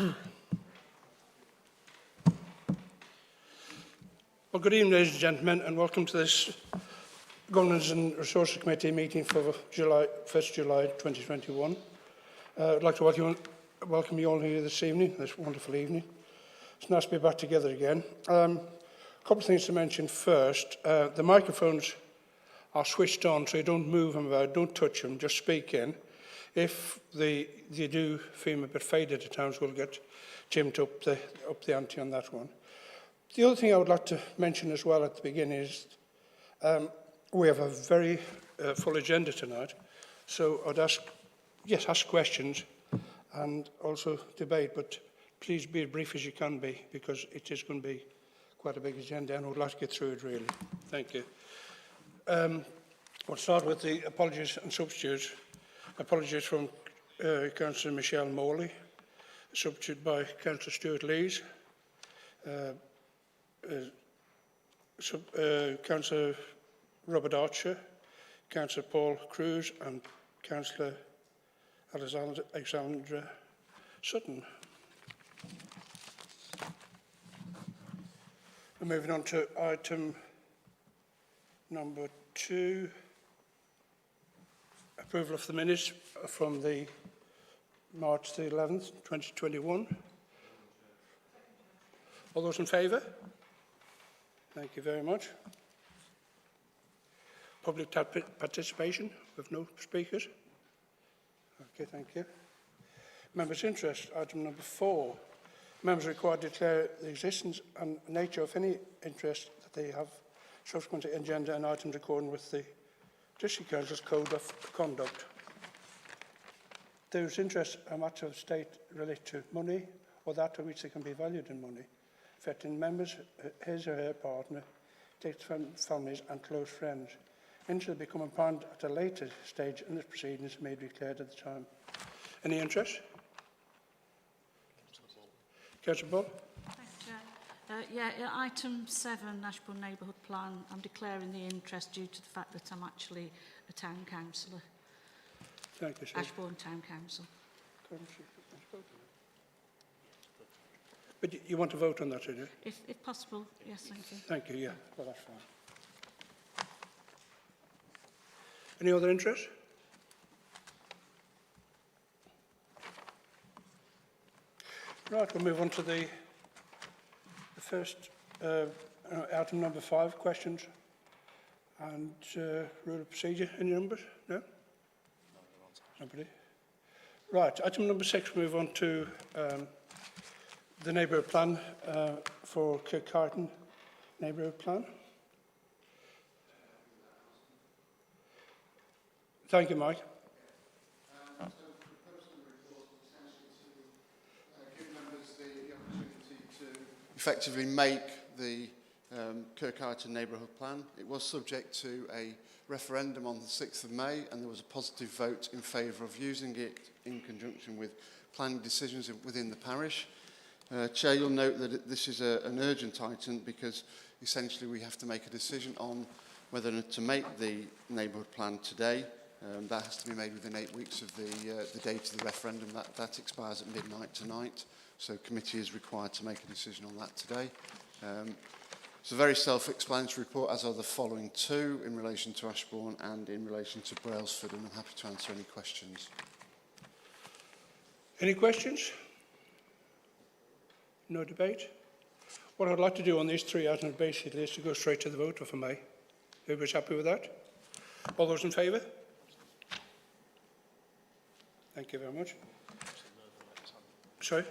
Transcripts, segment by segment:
Well, good evening, ladies and gentlemen, and welcome to this Governance and Resources Committee meeting for 1st July 2021. I'd like to welcome you all here this evening, this wonderful evening. It's nice to be back together again. A couple of things to mention first. The microphones are switched on, so you don't move them about, don't touch them, just speak in. If they do feel a bit faded at times, we'll get Jim to up the ante on that one. The other thing I would like to mention as well at the beginning is we have a very full agenda tonight, so I'd ask questions and also debate, but please be as brief as you can be, because it is going to be quite a big agenda and I would like to get through it really. Thank you. We'll start with the apologies and substitutes. Apologies from Councillor Michelle Morley, substituted by Councillor Stuart Lees. Councillor Robert Archer, Councillor Paul Cruz and Councillor Alexandra Sutton. We're moving on to item number 2, approval of the minutes from the March the 11th, 2021. All those in favour? Thank you very much. Public participation with no speakers. Okay, thank you. Members' interest, item number 4. Members are required to declare the existence and nature of any interest that they have subsequent to agenda and items according with the District Council's Code of Conduct. Those interests are matter of state relate to money or that to which they can be valued in money, affecting members, his or her partner, dates from families and close friends. Interest become apparent at a later stage in the proceedings may be declared at the time. Any interest? Councillor Ball. Thanks, Chair. Item 7, Ashborne Neighbourhood Plan. I'm declaring the interest due to the fact that I'm actually a town councillor. Thank you, sir. Ashborne Town Council. But you want to vote on that, do you? If possible, yes, thank you. Thank you, yeah. Well, that's fine. Any other interest? Right, we'll move on to the first item number 5, questions and rule of procedure. Any numbers? No? Nobody? Right, item number 6, we move on to the neighbourhood plan for Kirkcarton neighbourhood plan. Thank you, Mike. So proposing the report is essentially to give members the opportunity to effectively make the Kirkcarton neighbourhood plan. It was subject to a referendum on the 6th of May and there was a positive vote in favour of using it in conjunction with planning decisions within the parish. Chair, you'll note that this is an urgent item because essentially we have to make a decision on whether to make the neighbourhood plan today. That has to be made within 8 weeks of the date of the referendum. That expires at midnight tonight, so committee is required to make a decision on that today. It's a very self-explanatory report, as are the following 2 in relation to Ashborne and in relation to Brailsford, and I'm happy to answer any questions. Any questions? No debate? What I'd like to do on these 3 items basically is to go straight to the vote, if I may. Everybody's happy with that? All those in favour? Thank you very much. Sorry?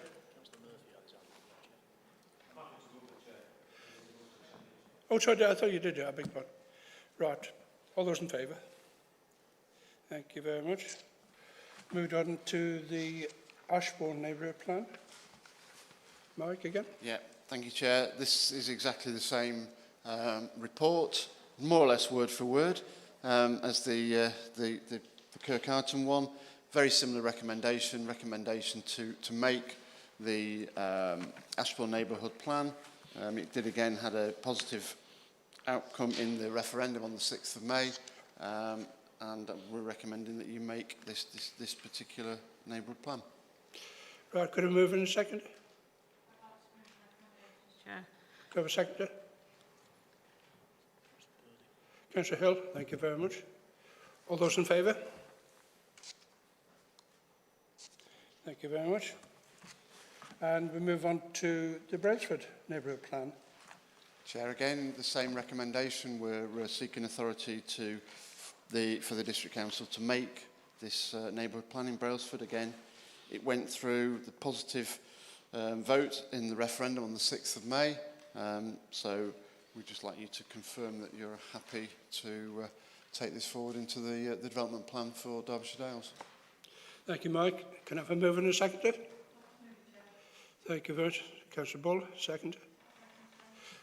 Oh, sorry, I thought you did. I beg your pardon. Right. All those in favour? Thank you very much. Moved on to the Ashborne neighbourhood plan. Mike, again? Yeah, thank you, Chair. This is exactly the same report, more or less word for word, as the Kirkcarton one. Very similar recommendation to make the Ashborne neighbourhood plan. It did again had a positive outcome in the referendum on the 6th of May, and we're recommending that you make this particular neighbourhood plan. Right, could I move in a second? Chair. Could I have a seconder? Councillor Hill, thank you very much. All those in favour? Thank you very much. And we move on to the Brentford neighbourhood plan. Chair, again, the same recommendation. We're seeking authority for the District Council to make this neighbourhood plan in Brailsford. Again, it went through the positive vote in the referendum on the 6th of May. So we'd just like you to confirm that you're happy to take this forward into the development plan for Derbyshire Dales. Thank you, Mike. Can I have a mover and a seconder? Thank you very much. Councillor Bull, second.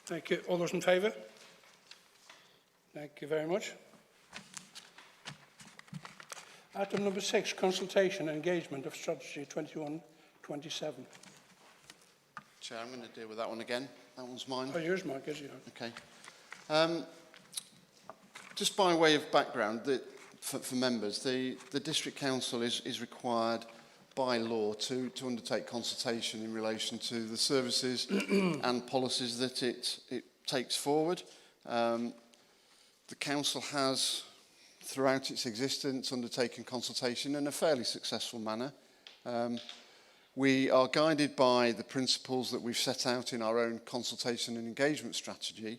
Thank you. All those in favour? Thank you very much. Item number 6, consultation and engagement of strategy 21-27. Chair, I'm going to deal with that one again. That one's mine. Oh, yours, Mike, is it? Okay. Just by way of background, for members, the District Council is required by law to undertake consultation in relation to the services and policies that it takes forward. The Council has, throughout its existence, undertaken consultation in a fairly successful manner. We are guided by the principles that we've set out in our own consultation and engagement strategy,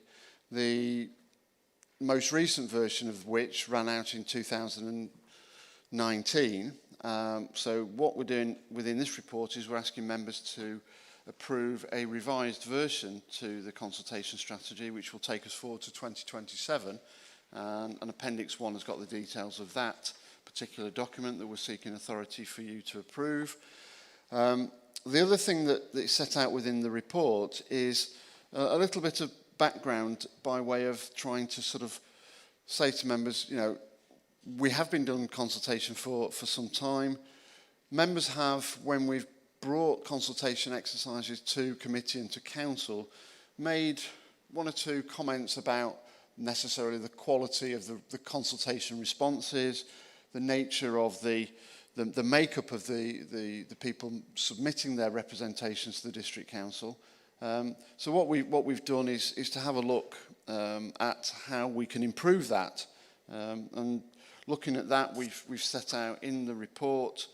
the most recent version of which ran out in 2019. So what we're doing within this report is we're asking members to approve a revised version to the consultation strategy, which will take us forward to 2027. And Appendix 1 has got the details of that particular document that we're seeking authority for you to approve. The other thing that is set out within the report is a little bit of background by way of trying to sort of say to members, you know, we have been doing consultation for some time. Members have, when we've brought consultation exercises to committee and to council, made one or two comments about necessarily the quality of the consultation responses, the nature of the makeup of the people submitting their representations to the District Council. So what we've done is to have a look at how we can improve that. And looking at that, we've set out in the report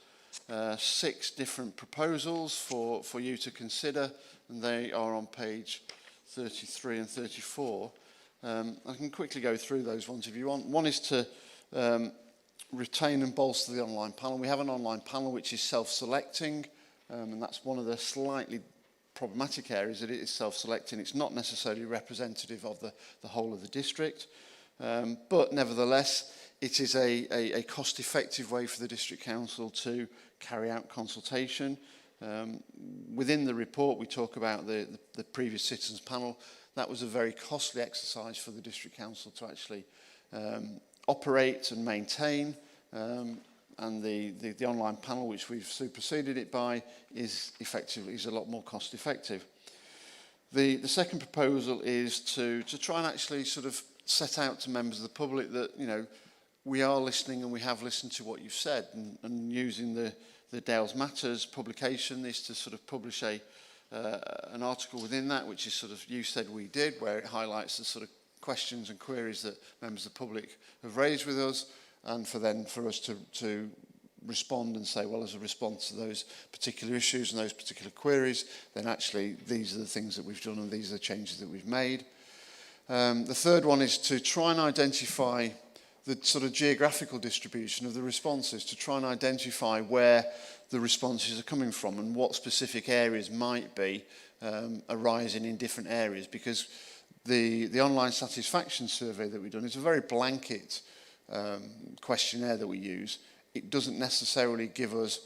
6 different proposals for you to consider, and they are on page 33 and 34. I can quickly go through those ones if you want. One is to retain and bolster the online panel. We have an online panel which is self-selecting, and that's one of the slightly problematic areas, that it is self-selecting. It's not necessarily representative of the whole of the district, but nevertheless, it is a cost-effective way for the District Council to carry out consultation. Within the report, we talk about the previous citizens panel. That was a very costly exercise for the District Council to actually operate and maintain. And the online panel, which we've superseded it by, is a lot more cost effective. The second proposal is to try and actually sort of set out to members of the public that, you know, we are listening and we have listened to what you've said, and using the Dales Matters publication is to sort of publish an article within that, which is sort of You Said We Did, where it highlights the sort of questions and queries that members of the public have raised with us, and for us to respond and say, well, as a response to those particular issues and those particular queries, then actually these are the things that we've done and these are the changes that we've made. The third one is to try and identify the sort of geographical distribution of the responses, to try and identify where the responses are coming from and what specific areas might be arising in different areas, because the online satisfaction survey that we've done is a very blanket questionnaire that we use. It doesn't necessarily give us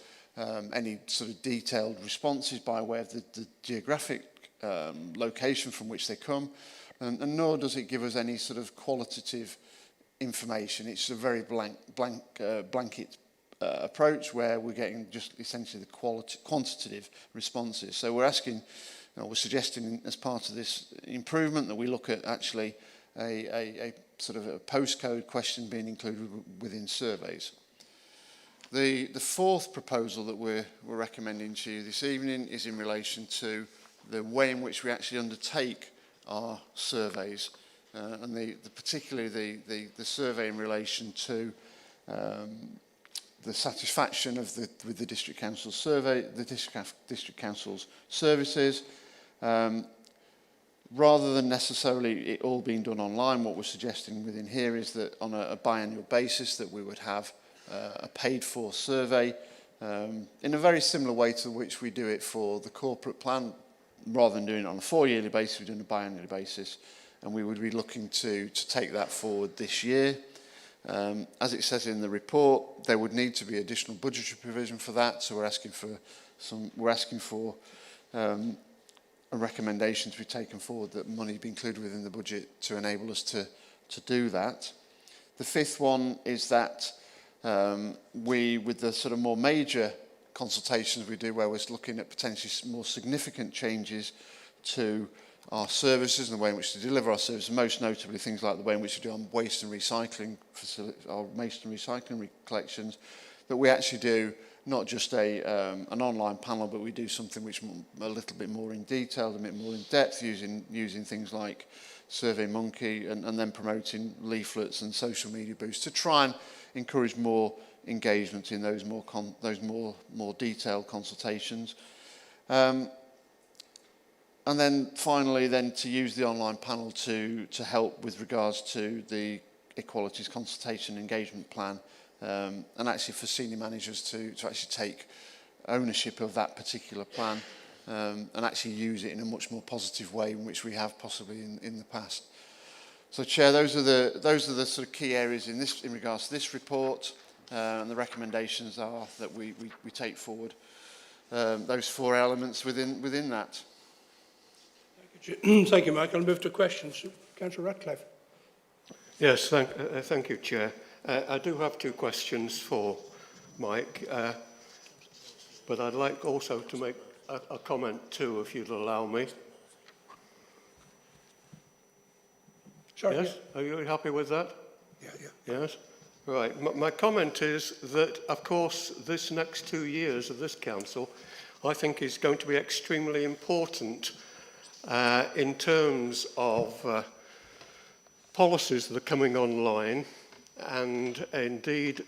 any sort of detailed responses by way of the geographic location from which they come, and nor does it give us any sort of qualitative information. It's a very blanket approach where we're getting just essentially the quantitative responses. So we're asking, we're suggesting as part of this improvement that we look at actually a sort of a postcode question being included within surveys. The fourth proposal that we're recommending to you this evening is in relation to the way in which we actually undertake our surveys, and particularly the survey in relation to the satisfaction with the district council survey, the district council's services. Rather than necessarily it all being done online, what we're suggesting within here is that on a biannual basis that we would have a paid-for survey in a very similar way to which we do it for the corporate plan. Rather than doing it on a 4-yearly basis, we're doing a biannual basis, and we would be looking to take that forward this year. As it says in the report, there would need to be additional budgetary provision for that, so we're asking for a recommendation to be taken forward that money be included within the budget to enable us to do that. The fifth one is that with the sort of more major consultations we do, where we're looking at potentially more significant changes to our services and the way in which to deliver our services, most notably things like the way in which we do our waste and recycling collections, that we actually do not just an online panel, but we do something which a little bit more in detail, a bit more in depth, using things like SurveyMonkey and then promoting leaflets and social media boosts to try and encourage more engagement in those more detailed consultations. And then finally, to use the online panel to help with regards to the equalities consultation engagement plan, and actually for senior managers to actually take ownership of that particular plan and actually use it in a much more positive way in which we have possibly in the past. So, Chair, those are the sort of key areas in regards to this report, and the recommendations are that we take forward those 4 elements within that. Thank you, Mike. I'll move to questions. Councillor Ratcliffe. Yes, thank you, Chair. I do have 2 questions for Mike, but I'd like also to make a comment too, if you'd allow me. Sorry. Yes? Yeah. Are you happy with that? Yeah. Yes? Right. My comment is that, of course, this next 2 years of this council, I think, is going to be extremely important in terms of policies that are coming online and indeed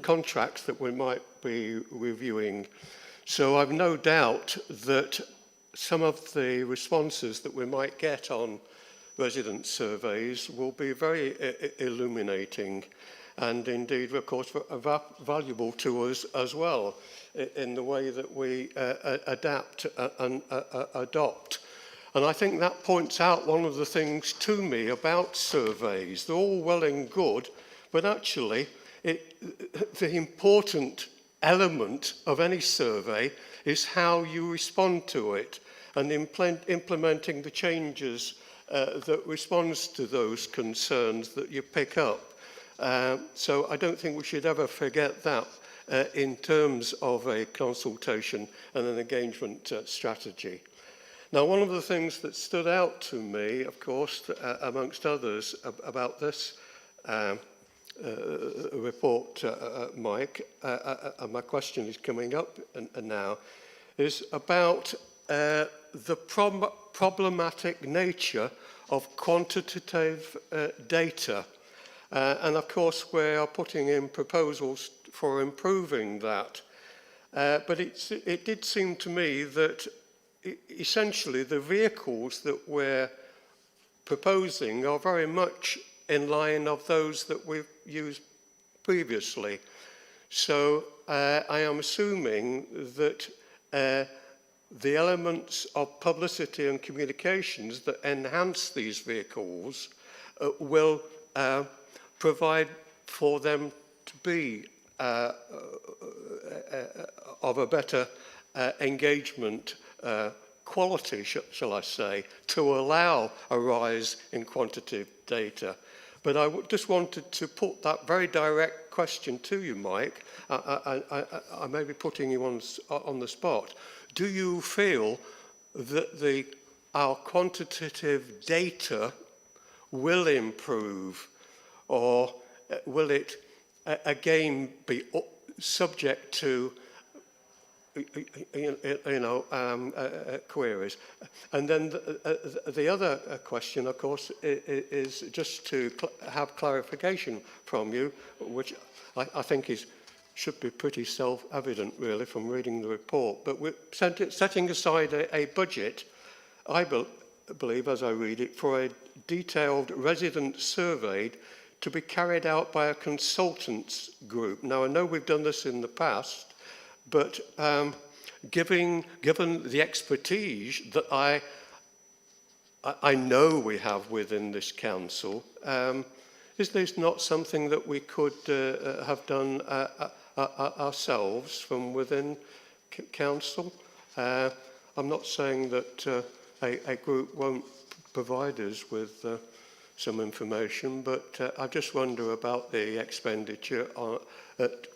contracts that we might be reviewing. So I've no doubt that some of the responses that we might get on resident surveys will be very illuminating and indeed, of course, valuable to us as well in the way that we adapt and adopt. And I think that points out one of the things to me about surveys. They're all well and good, but actually the important element of any survey is how you respond to it and implementing the changes that responds to those concerns that you pick up. So I don't think we should ever forget that in terms of a consultation and an engagement strategy. Now, one of the things that stood out to me, of course, amongst others, about this report, Mike, and my question is coming up now, is about the problematic nature of quantitative data. And, of course, we are putting in proposals for improving that. But it did seem to me that essentially the vehicles that we're proposing are very much in line of those that we've used previously. So I am assuming that the elements of publicity and communications that enhance these vehicles will provide for them to be of a better engagement quality, shall I say, to allow a rise in quantitative data. But I just wanted to put that very direct question to you, Mike. I may be putting you on the spot. Do you feel that our quantitative data will improve, or will it again be subject to queries. And then the other question, of course, is just to have clarification from you, which I think should be pretty self-evident, really, from reading the report. But we're setting aside a budget, I believe, as I read it, for a detailed resident survey to be carried out by a consultants group. Now, I know we've done this in the past, but given the expertise that I know we have within this council, is this not something that we could have done ourselves from within council? I'm not saying that a group won't provide us with some information, but I just wonder about the expenditure at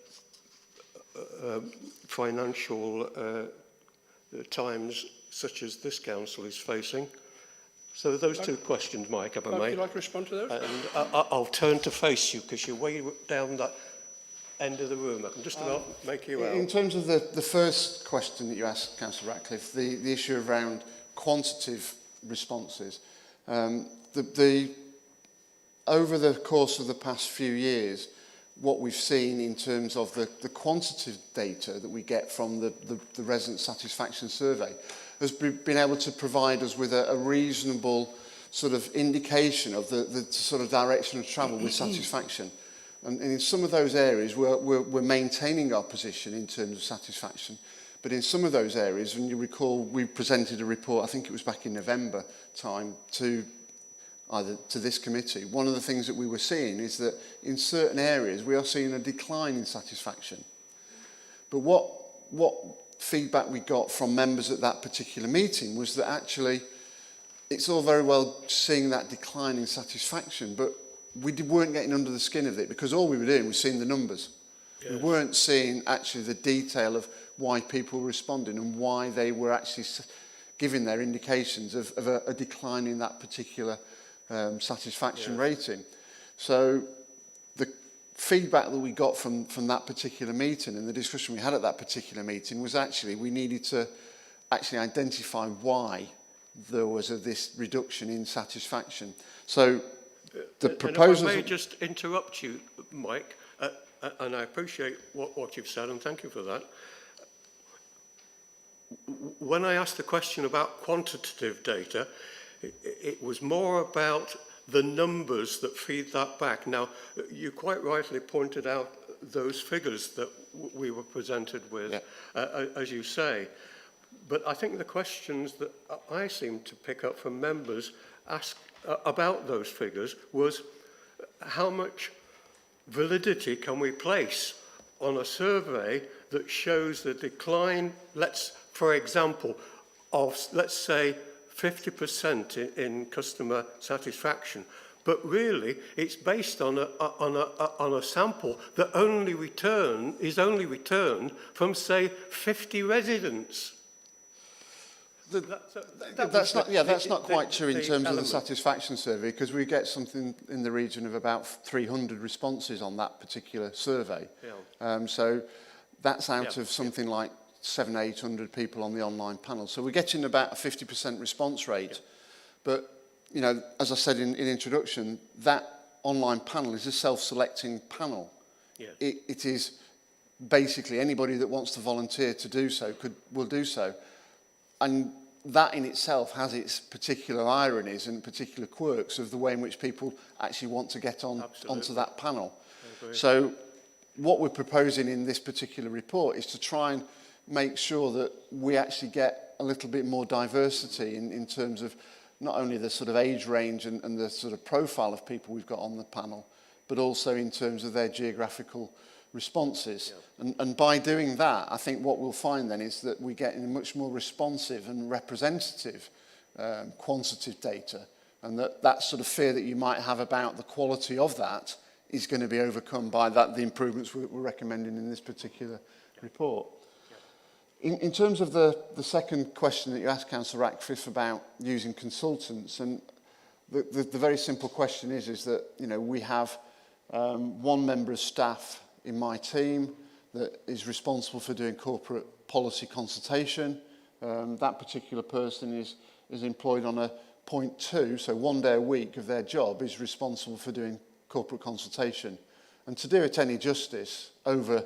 financial times such as this council is facing. So those two questions, Mike, if I may. Would you like to respond to those? And I'll turn to face you because you're way down that end of the room. I can just about make you out. In terms of the first question that you asked, Councillor Ratcliffe, the issue around quantitative responses, over the course of the past few years, what we've seen in terms of the quantitative data that we get from the resident satisfaction survey has been able to provide us with a reasonable sort of indication of the sort of direction of travel with satisfaction. And in some of those areas, we're maintaining our position in terms of satisfaction. But in some of those areas, and you recall, we presented a report, I think it was back in November time, to this committee. One of the things that we were seeing is that in certain areas, we are seeing a decline in satisfaction. But what feedback we got from members at that particular meeting was that actually it's all very well seeing that decline in satisfaction, but we weren't getting under the skin of it because all we were doing was seeing the numbers. Yes. We weren't seeing actually the detail of why people were responding and why they were actually giving their indications of a decline in that particular satisfaction rating. So the feedback that we got from that particular meeting and the discussion we had at that particular meeting was actually we needed to actually identify why there was this reduction in satisfaction. So the proposals... And if I may just interrupt you, Mike, and I appreciate what you've said, and thank you for that. When I asked the question about quantitative data, it was more about the numbers that feed that back. Now, you quite rightly pointed out those figures that we were presented with, as you say. But I think the questions that I seem to pick up from members ask about those figures was how much validity can we place on a survey that shows the decline, for example, of, let's say, 50% in customer satisfaction, but really it's based on a sample that is only returned from, say, 50 residents. That's not quite true in terms of the satisfaction survey, because we get something in the region of about 300 responses on that particular survey. Yeah. So that's out of something like 700-800 people on the online panel. So we're getting about a 50% response rate. Yeah. But, you know, as I said in introduction, that online panel is a self-selecting panel. Yeah. It is basically anybody that wants to volunteer to do so will do so. And that in itself has its particular ironies and particular quirks of the way in which people actually want to get onto that panel. So what we're proposing in this particular report is to try and make sure that we actually get a little bit more diversity in terms of not only the sort of age range and the sort of profile of people we've got on the panel, but also in terms of their geographical responses. Yeah. And by doing that, I think what we'll find then is that we get a much more responsive and representative quantitative data, and that sort of fear that you might have about the quality of that is going to be overcome by the improvements we're recommending in this particular report. In terms of the second question that you asked, Councillor Ratcliffe, about using consultants, and the very simple question is that, you know, we have one member of staff in my team, that is responsible for doing corporate policy consultation. That particular person is employed on a 0.2, so 1 day a week of their job is responsible for doing corporate consultation. And to do it any justice over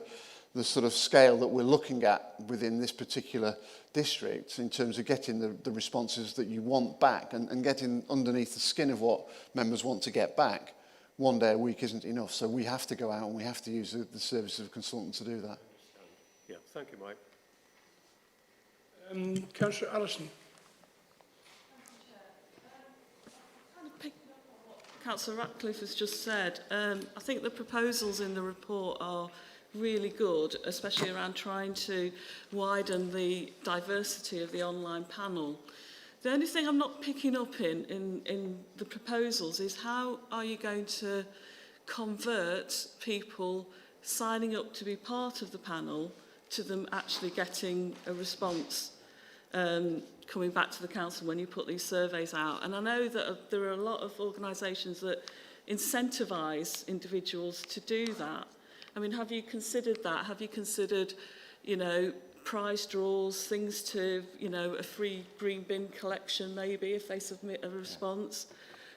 the sort of scale that we're looking at within this particular district in terms of getting the responses that you want back and getting underneath the skin of what members want to get back, 1 day a week isn't enough. So we have to go out and we have to use the services of a consultant to do that. Yeah, thank you, Mike. Councillor Allison. Councillor Ratcliffe has just said, I think the proposals in the report are really good, especially around trying to widen the diversity of the online panel. The only thing I'm not picking up in the proposals is how are you going to convert people signing up to be part of the panel to them actually getting a response coming back to the council when you put these surveys out. And I know that there are a lot of organisations that incentivise individuals to do that. I mean, have you considered that? Have you considered, you know, prize draws, things to, you know, a free green bin collection maybe if they submit a response,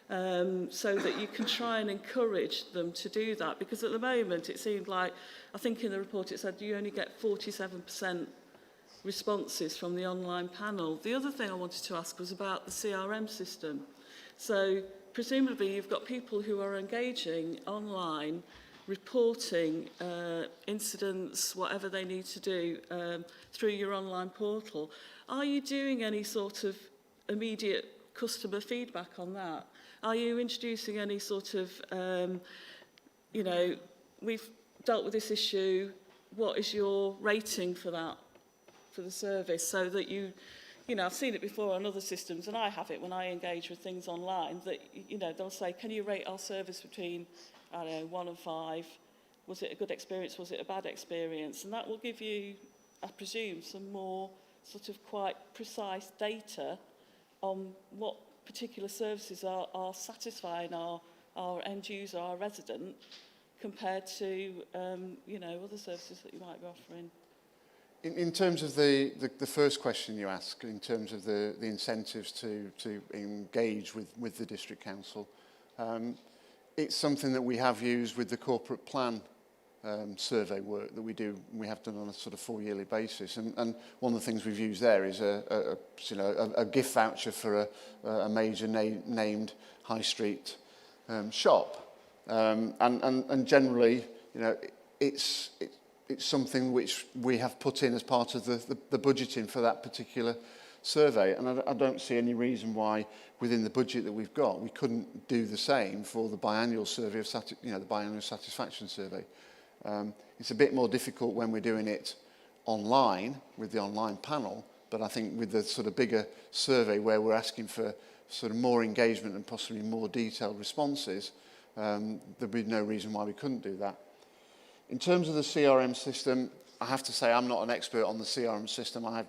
so that you can try and encourage them to do that? Because at the moment it seemed like, I think in the report it said you only get 47% responses from the online panel. The other thing I wanted to ask was about the CRM system. So presumably you've got people who are engaging online, reporting incidents, whatever they need to do through your online portal. Are you doing any sort of immediate customer feedback on that? Are you introducing any sort of, you know, we've dealt with this issue, what is your rating for that, for the service, so that you know, I've seen it before on other systems, and I have it when I engage with things online, that, you know, they'll say, can you rate our service between, I don't know, 1 and 5? Was it a good experience? Was it a bad experience? And that will give you, I presume, some more sort of quite precise data on what particular services are satisfying our end user, our resident, compared to, you know, other services that you might be offering. In terms of the first question you asked, in terms of the incentives to engage with the District Council, it's something that we have used with the corporate plan survey work that we have done on a sort of 4-yearly basis. And one of the things we've used there is a gift voucher for a major named high street shop. And generally, you know, it's something which we have put in as part of the budgeting for that particular survey. And I don't see any reason why within the budget that we've got, we couldn't do the same for the biannual survey of the biannual satisfaction survey. It's a bit more difficult when we're doing it online with the online panel, but I think with the sort of bigger survey where we're asking for sort of more engagement and possibly more detailed responses, there'd be no reason why we couldn't do that. In terms of the CRM system, I have to say I'm not an expert on the CRM system. I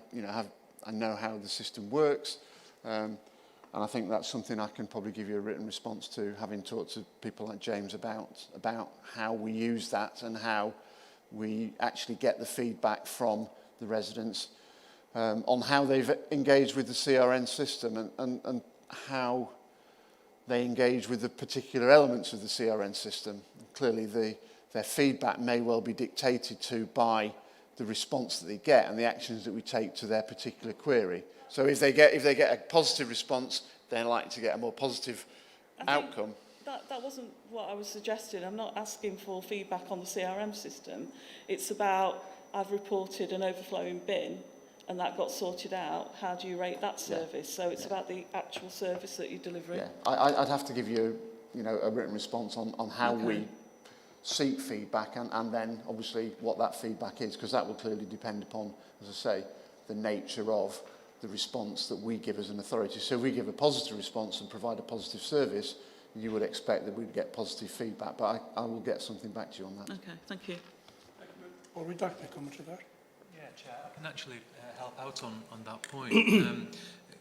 know how the system works, and I think that's something I can probably give you a written response to, having talked to people like James about how we use that and how we actually get the feedback from the residents on how they've engaged with the CRM system and how they engage with the particular elements of the CRM system. Clearly, their feedback may well be dictated to by the response that they get and the actions that we take to their particular query. So if they get a positive response, they're likely to get a more positive outcome. That wasn't what I was suggesting. I'm not asking for feedback on the CRM system. It's about, I've reported an overflowing bin and that got sorted out. How do you rate that service? So it's about the actual service that you're delivering. Yeah. I'd have to give you, a written response on how we seek feedback and then obviously what that feedback is, because that will clearly depend upon, as I say, the nature of the response that we give as an authority. So if we give a positive response and provide a positive service, you would expect that we'd get positive feedback, but I will get something back to you on that. Okay, thank you. Well, we'd like to comment to that. Yeah, Chair, I can actually help out on that point.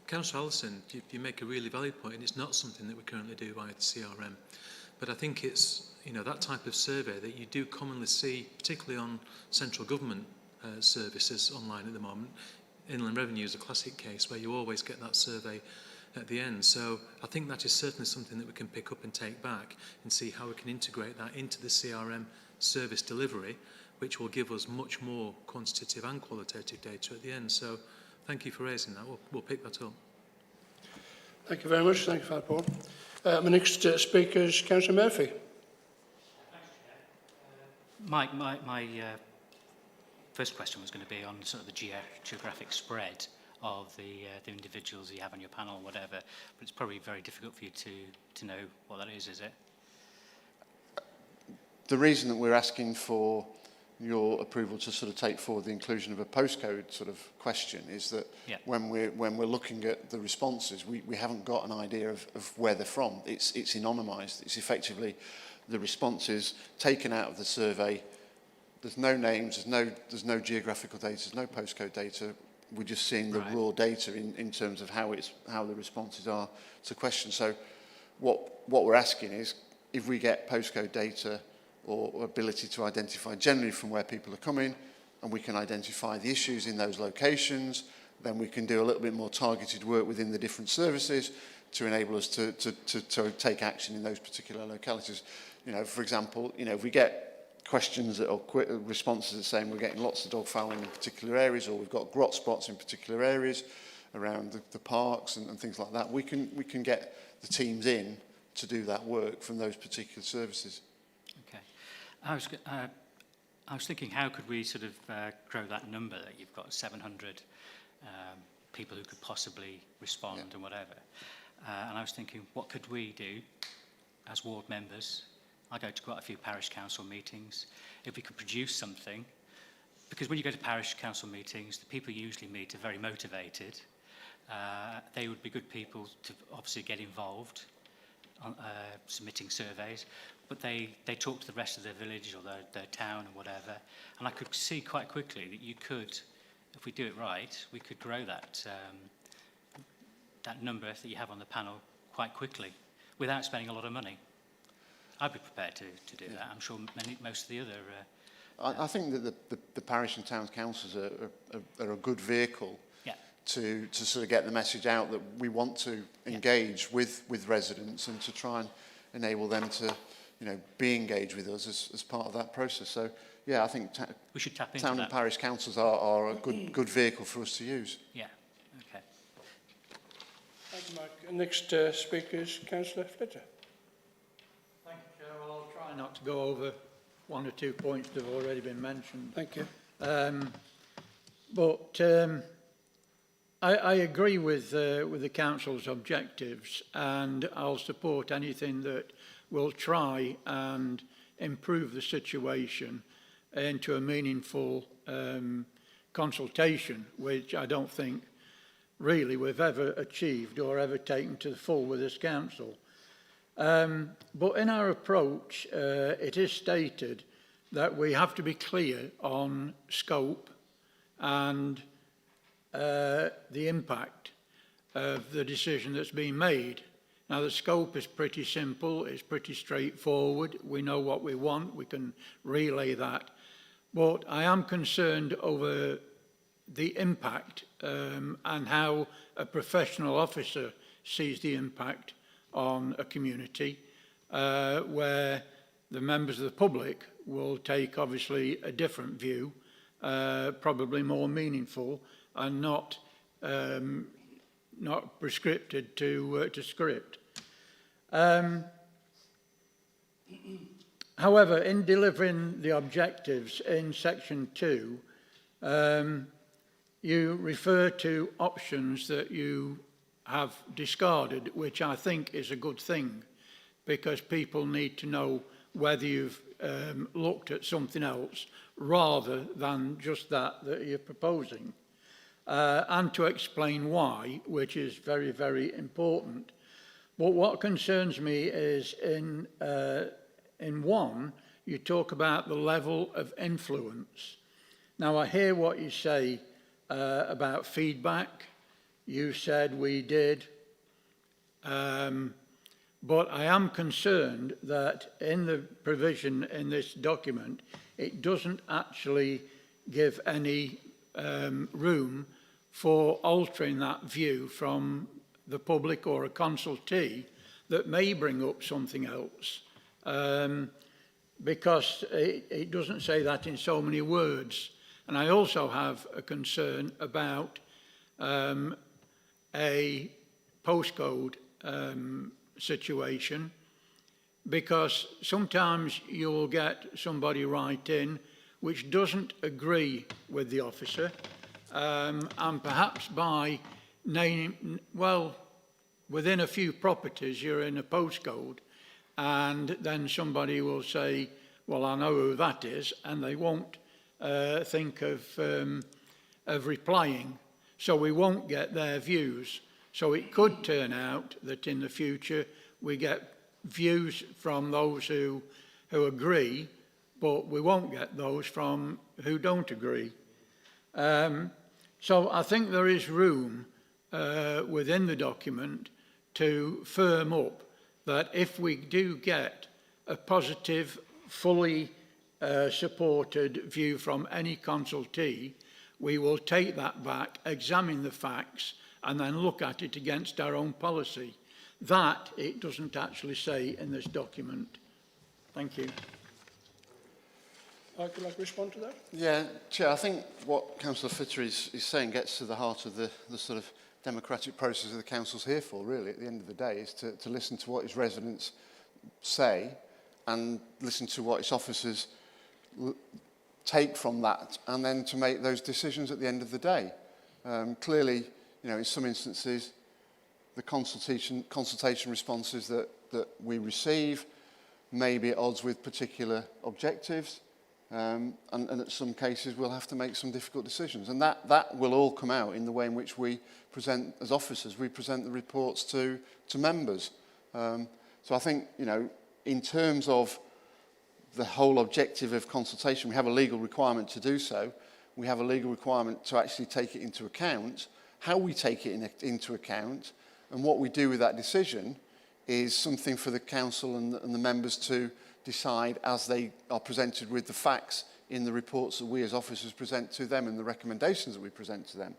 Councillor Allison, you make a really valid point, and it's not something that we currently do via the CRM. But I think it's, you know, that type of survey that you do commonly see, particularly on central government services online at the moment. Inland Revenue is a classic case where you always get that survey at the end. So I think that is certainly something that we can pick up and take back and see how we can integrate that into the CRM service delivery, which will give us much more quantitative and qualitative data at the end. So thank you for raising that. We'll pick that up. Thank you very much. Thank you for that, Paul. My next speaker is Councillor Murphy. My first question was going to be on sort of the geographic spread of the individuals you have on your panel, whatever, but it's probably very difficult for you to know what that is it? The reason that we're asking for your approval to sort of take forward the inclusion of a postcode sort of question is that when we're looking at the responses, we haven't got an idea of where they're from. It's anonymised. It's effectively the responses taken out of the survey. There's no names, there's no geographical data, there's no postcode data. We're just seeing the raw data in terms of how the responses are to questions. So what we're asking is, if we get postcode data or ability to identify generally from where people are coming, and we can identify the issues in those locations, then we can do a little bit more targeted work within the different services to enable us to take action in those particular localities. You know, for example, you know, if we get questions or responses that saying we're getting lots of dog fouling in particular areas, or we've got grot spots in particular areas around the parks and things like that, we can get the teams in to do that work from those particular services. Okay. I was thinking, how could we sort of grow that number that you've got 700 people who could possibly respond and whatever. And I was thinking, what could we do as ward members? I go to quite a few parish council meetings. If we could produce something, because when you go to parish council meetings, the people you usually meet are very motivated. They would be good people to obviously get involved on submitting surveys, but they talk to the rest of their village or their town or whatever. And I could see quite quickly that you could, if we do it right, we could grow that that number that you have on the panel quite quickly without spending a lot of money. I'd be prepared to do that. I'm sure most of the other... I think that the parish and town councils are a good vehicle to sort of get the message out that we want to engage with residents and to try and enable them to, you know, be engaged with us as part of that process. So, yeah, I think we should tap into town that. and parish councils are a good vehicle for us to use. Yeah, okay. Thank you, Mike. Next speaker is Councillor Fletcher. Thank you, Chair. Well, I'll try not to go over one or 2 points that have already been mentioned. Thank you. I agree with the Council's objectives, and I'll support anything that will try and improve the situation into a meaningful consultation, which I don't think really we've ever achieved or ever taken to the full with this Council. But in our approach, it is stated that we have to be clear on scope and the impact of the decision that's been made. Now, the scope is pretty simple, it's pretty straightforward. We know what we want, we can relay that. But I am concerned over the impact and how a professional officer sees the impact on a community where the members of the public will take obviously a different view, probably more meaningful and not prescripted to script. However, in delivering the objectives in section 2, you refer to options that you have discarded, which I think is a good thing, because people need to know whether you've looked at something else rather than just that you're proposing. And to explain why, which is very, very important. But what concerns me is in 1, you talk about the level of influence. Now, I hear what you say about feedback. You said we did. But I am concerned that in the provision in this document, it doesn't actually give any room for altering that view from the public or a consultee that may bring up something else. Because it doesn't say that in so many words. And I also have a concern about a postcode situation, because sometimes you'll get somebody write in which doesn't agree with the officer, and perhaps by name, well, within a few properties you're in a postcode, and then somebody will say, well, I know who that is, and they won't think of replying, so we won't get their views. So it could turn out that in the future we get views from those who agree, but we won't get those from who don't agree. So I think there is room within the document to firm up that if we do get a positive, fully supported view from any consultee, we will take that back, examine the facts, and then look at it against our own policy. That it doesn't actually say in this document. Thank you. Would you like to respond to that? Yeah, Chair, I think what Councillor Fitter is saying gets to the heart of the sort of democratic process that the Council's here for, really, at the end of the day, is to listen to what its residents say and listen to what its officers take from that, and then to make those decisions at the end of the day. Clearly, you know, in some instances, the consultation responses that we receive may be at odds with particular objectives, and in some cases we'll have to make some difficult decisions. And that will all come out in the way in which we present, as officers, we present the reports to members. So I think, you know, in terms of the whole objective of consultation, we have a legal requirement to do so. We have a legal requirement to actually take it into account. How we take it into account and what we do with that decision is something for the council and the members to decide as they are presented with the facts in the reports that we as officers present to them and the recommendations that we present to them.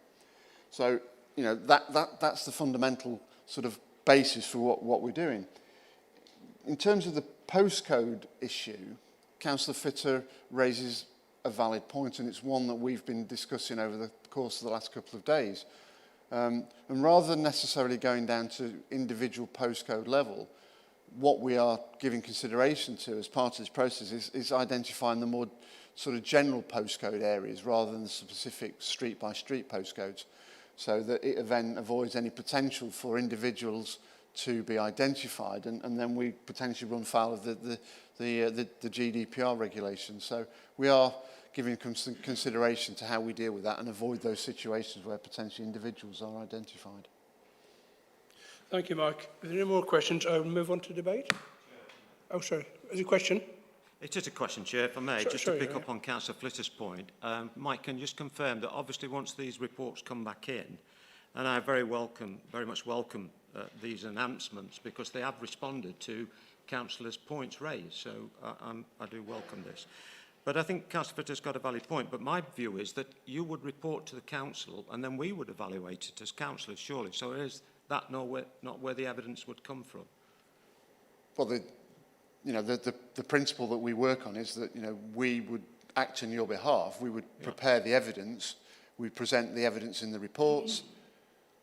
So, you know, that's the fundamental sort of basis for what we're doing. In terms of the postcode issue, Councillor Fitter raises a valid point, and it's one that we've been discussing over the course of the last couple of days. And rather than necessarily going down to individual postcode level, what we are giving consideration to as part of this process is identifying the more sort of general postcode areas rather than the specific street-by-street postcodes, so that it then avoids any potential for individuals to be identified, and then we potentially run foul of the GDPR regulations. So we are giving consideration to how we deal with that and avoid those situations where potentially individuals are identified. Thank you, Mike. If there are any more questions, I will move on to debate. Oh, sorry. Is there a question? It's just a question, Chair, if I may, just to pick up on Councillor Flitter's point. Mike, can you just confirm that obviously once these reports come back in, and I very much welcome these announcements because they have responded to Councillors' points raised, so I do welcome this. But I think Councillor Fitter's got a valid point, but my view is that you would report to the Council and then we would evaluate it as councillors, surely. So is that not where the evidence would come from? Well, the principle that we work on is that, you know, we would act on your behalf. We would prepare the evidence. We present the evidence in the reports.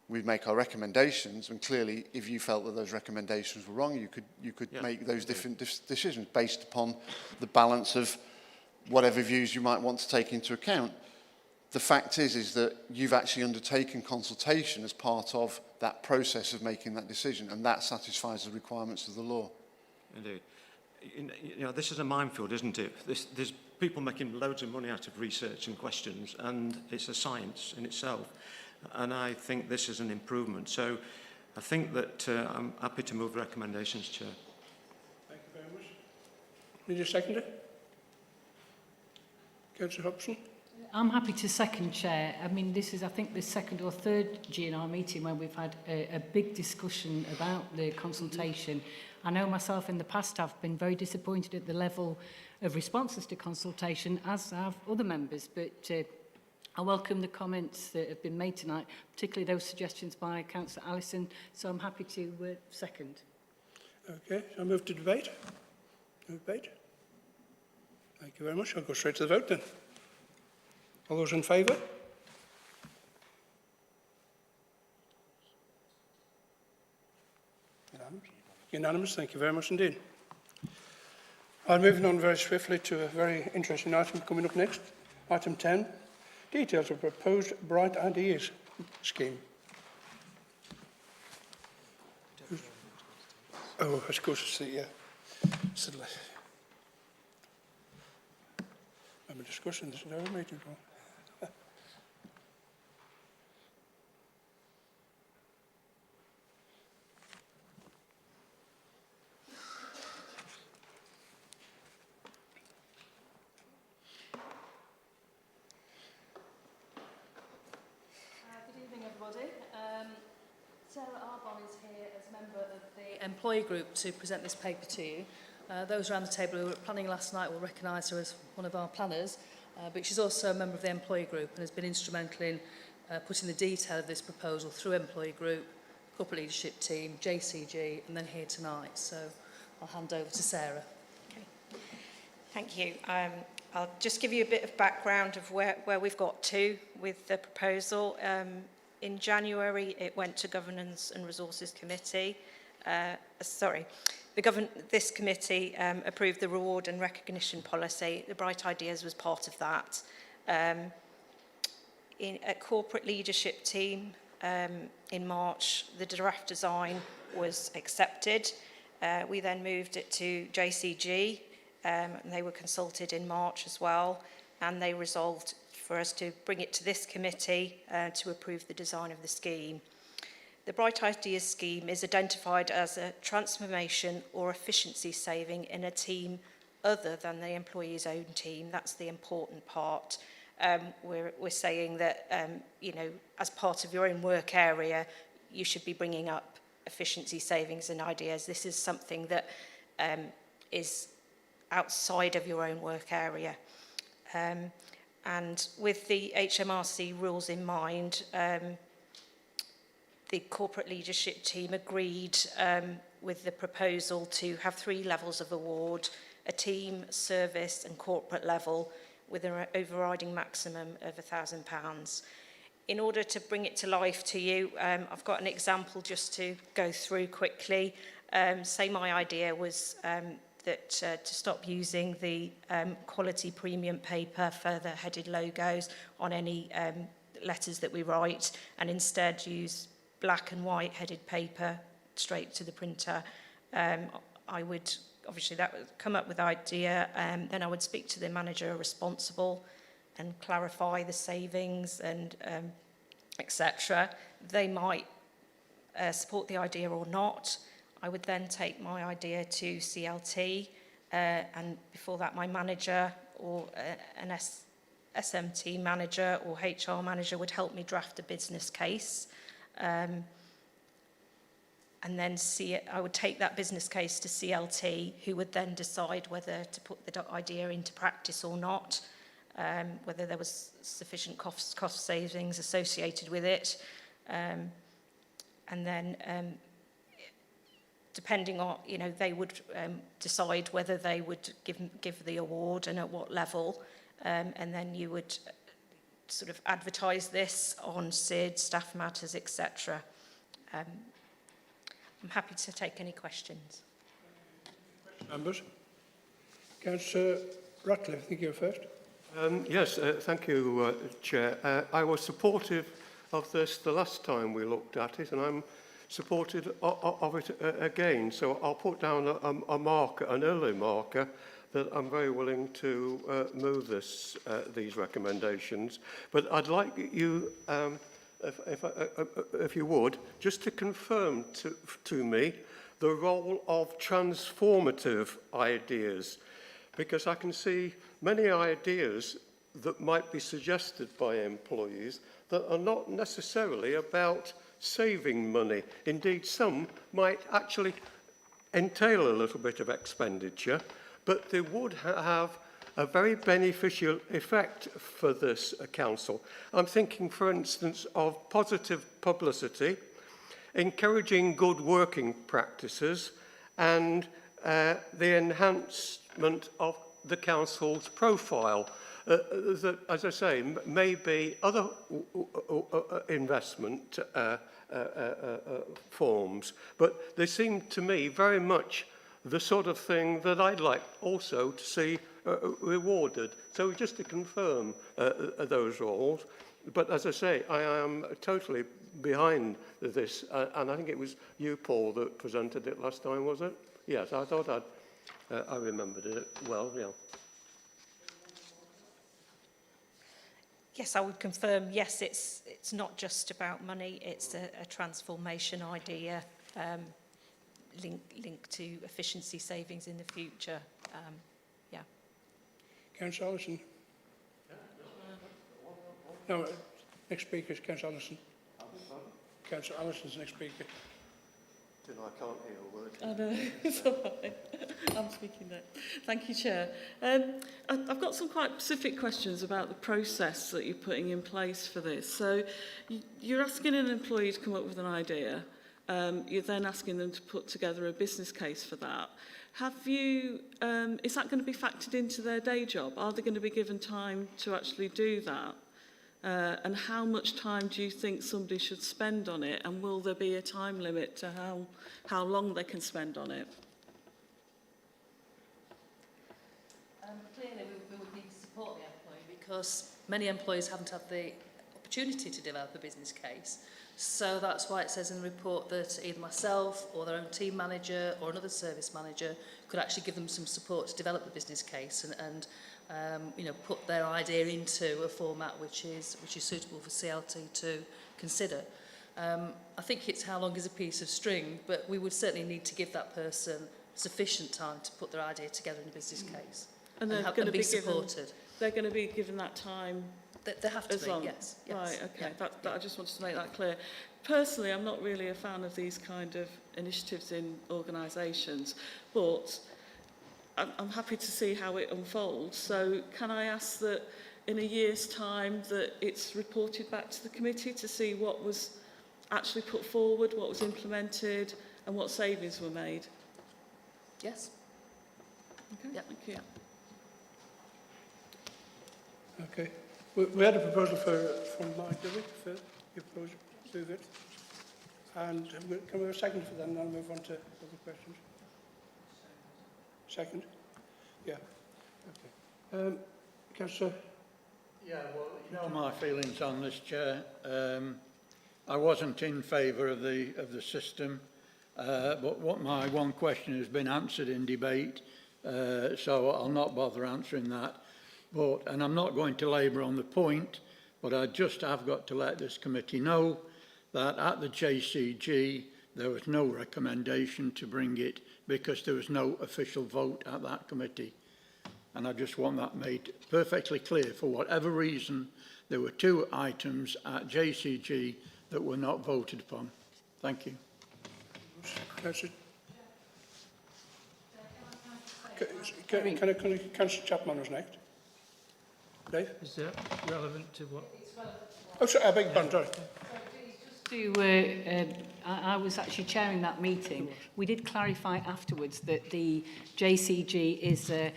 We'd make our recommendations, and clearly, if you felt that those recommendations were wrong, you could make those different decisions based upon the balance of whatever views you might want to take into account. The fact is that you've actually undertaken consultation as part of that process of making that decision, and that satisfies the requirements of the law. Indeed. You know, this is a minefield, isn't it? There's people making loads of money out of research and questions, and it's a science in itself. And I think this is an improvement. So I think that I'm happy to move recommendations, Chair. Thank you very much. Need you second it? Councillor Hobson? I'm happy to second, Chair. I mean, this is, I think, the second or third GNR meeting where we've had a big discussion about the consultation. I know myself in the past I've been very disappointed at the level of responses to consultation, as have other members, but I welcome the comments that have been made tonight, particularly those suggestions by Councillor Allison, so I'm happy to second. Okay, so I'll move to debate. Debate. Thank you very much. I'll go straight to the vote then. All those in favour? Unanimous? Unanimous, thank you very much indeed. I'm moving on very swiftly to a very interesting item coming up next. Item 10, details of proposed Bright Ideas scheme. Oh, of course, it's the... I'm discussing this at our meeting. Good evening, everybody. Sarah Arbon is here as a member of the employee group to present this paper to you. Those around the table who were planning last night will recognise her as one of our planners, but she's also a member of the employee group and has been instrumental in putting the detail of this proposal through employee group, corporate leadership team, JCG, and then here tonight. So I'll hand over to Sarah. Okay. Thank you. I'll just give you a bit of background of where we've got to with the proposal. In January, it went to Governance and Resources Committee. This committee approved the reward and recognition policy. The Bright Ideas was part of that. A corporate leadership team in March, the draft design was accepted. We then moved it to JCG, and they were consulted in March as well, and they resolved for us to bring it to this committee to approve the design of the scheme. The Bright Ideas scheme is identified as a transformation or efficiency saving in a team other than the employee's own team. That's the important part. We're saying that, you know, as part of your own work area, you should be bringing up efficiency savings and ideas. This is something that is outside of your own work area. And with the HMRC rules in mind, the corporate leadership team agreed with the proposal to have 3 levels of award, a team, service and corporate level, with an overriding maximum of £1,000. In order to bring it to life to you, I've got an example just to go through quickly. Say my idea was that to stop using the quality premium paper for the headed logos on any letters that we write, and instead use black and white headed paper straight to the printer. I would, obviously that would come up with the idea, then I would speak to the manager responsible and clarify the savings and etc. They might support the idea or not. I would then take my idea to CLT, and before that my manager or an SMT manager or HR manager would help me draft a business case. And then I would take that business case to CLT, who would then decide whether to put the idea into practice or not, whether there was sufficient cost savings associated with it, and then depending on, you know, they would decide whether they would give the award and at what level, and then you would sort of advertise this on SID, Staff Matters, etc. I'm happy to take any questions. Members. Councillor Ratcliffe, I think you're first. Yes, thank you, Chair. I was supportive of this the last time we looked at it, and I'm supportive of it again. So I'll put down a marker, an early marker, that I'm very willing to move these recommendations. But I'd like you, if you would, just to confirm to me the role of transformative ideas, because I can see many ideas that might be suggested by employees that are not necessarily about saving money. Indeed, some might actually entail a little bit of expenditure, but they would have a very beneficial effect for this council. I'm thinking, for instance, of positive publicity, encouraging good working practices, and the enhancement of the council's profile. That, as I say, may be other investment forms, but they seem to me very much the sort of thing that I'd like also to see rewarded. So just to confirm those roles, but as I say, I am totally behind this, and I think it was you, Paul, that presented it last time, was it? Yes, I thought I remembered it well, yeah. Yes, I would confirm, yes, it's not just about money, it's a transformation idea linked to efficiency savings in the future. Yeah. Councillor Allison. No, next speaker is Councillor Allison. Councillor Allison's next speaker. I can't hear a word. I know, it's all right. I'm speaking now. Thank you, Chair. I've got some quite specific questions about the process that you're putting in place for this. So you're asking an employee to come up with an idea. You're then asking them to put together a business case for that. Have you, is that going to be factored into their day job? Are they going to be given time to actually do that? And how much time do you think somebody should spend on it? And will there be a time limit to how long they can spend on it? Clearly, we would need to support the employee because many employees haven't had the opportunity to develop a business case. So that's why it says in the report that either myself or their own team manager or another service manager could actually give them some support to develop the business case and you know, put their idea into a format which is suitable for CLT to consider. I think it's how long is a piece of string, but we would certainly need to give that person sufficient time to put their idea together in a business case and they're going to be supported. They're going to be given that time. They have to be, long. yes. Right, okay. Yeah. That I just wanted to make that clear. Personally, I'm not really a fan of these kind of initiatives in organisations, but I'm happy to see how it unfolds. So can I ask that in a year's time that it's reported back to the committee to see what was actually put forward, what was implemented and what savings were made? Yes. Okay, yep. Thank you. Okay. We had a proposal from Mike, did we, for your proposal to move it? And can we have a second for that and then I'll move on to other questions? Second? Yeah. Okay. Councillor? Yeah, well, you know my feelings on this, Chair. I wasn't in favour of the system, but my one question has been answered in debate, so I'll not bother answering that. And I'm not going to labour on the point, but I just have got to let this committee know that at the JCG there was no recommendation to bring it because there was no official vote at that committee. And I just want that made perfectly clear. For whatever reason, there were 2 items at JCG that were not voted upon. Thank you. Councillor Councillor Chapman was next. Dave? Is that relevant to what? Oh, sorry, I beg your pardon, sorry. I was actually chairing that meeting. We did clarify afterwards that the JCG is a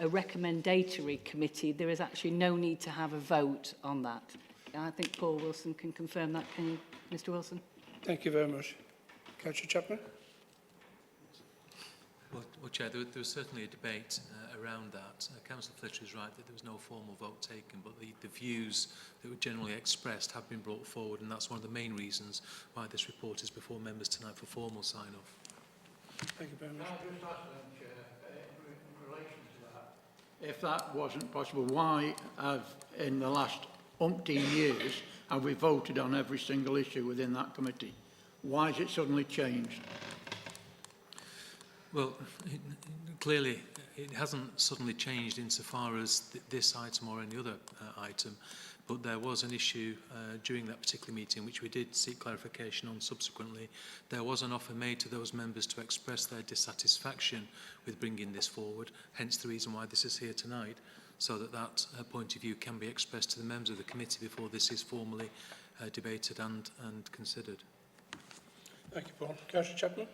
recommendatory committee. There is actually no need to have a vote on that. I think Paul Wilson can confirm that. Can you, Mr. Wilson? Thank you very much. Councillor Chapman? Well, Chair, there was certainly a debate around that. Councillor Fletcher is right that there was no formal vote taken, but the views that were generally expressed have been brought forward, and that's one of the main reasons why this report is before members tonight for formal sign-off. Thank you very much. Can I just ask them, Chair, in relation to that, if that wasn't possible, why have, in the last umpteen years, have we voted on every single issue within that committee? Why has it suddenly changed? Well, clearly it hasn't suddenly changed insofar as this item or any other item, but there was an issue during that particular meeting which we did seek clarification on subsequently. There was an offer made to those members to express their dissatisfaction with bringing this forward, hence the reason why this is here tonight, so that that point of view can be expressed to the members of the committee before this is formally debated and considered. Thank you, Paul. Councillor Chapman.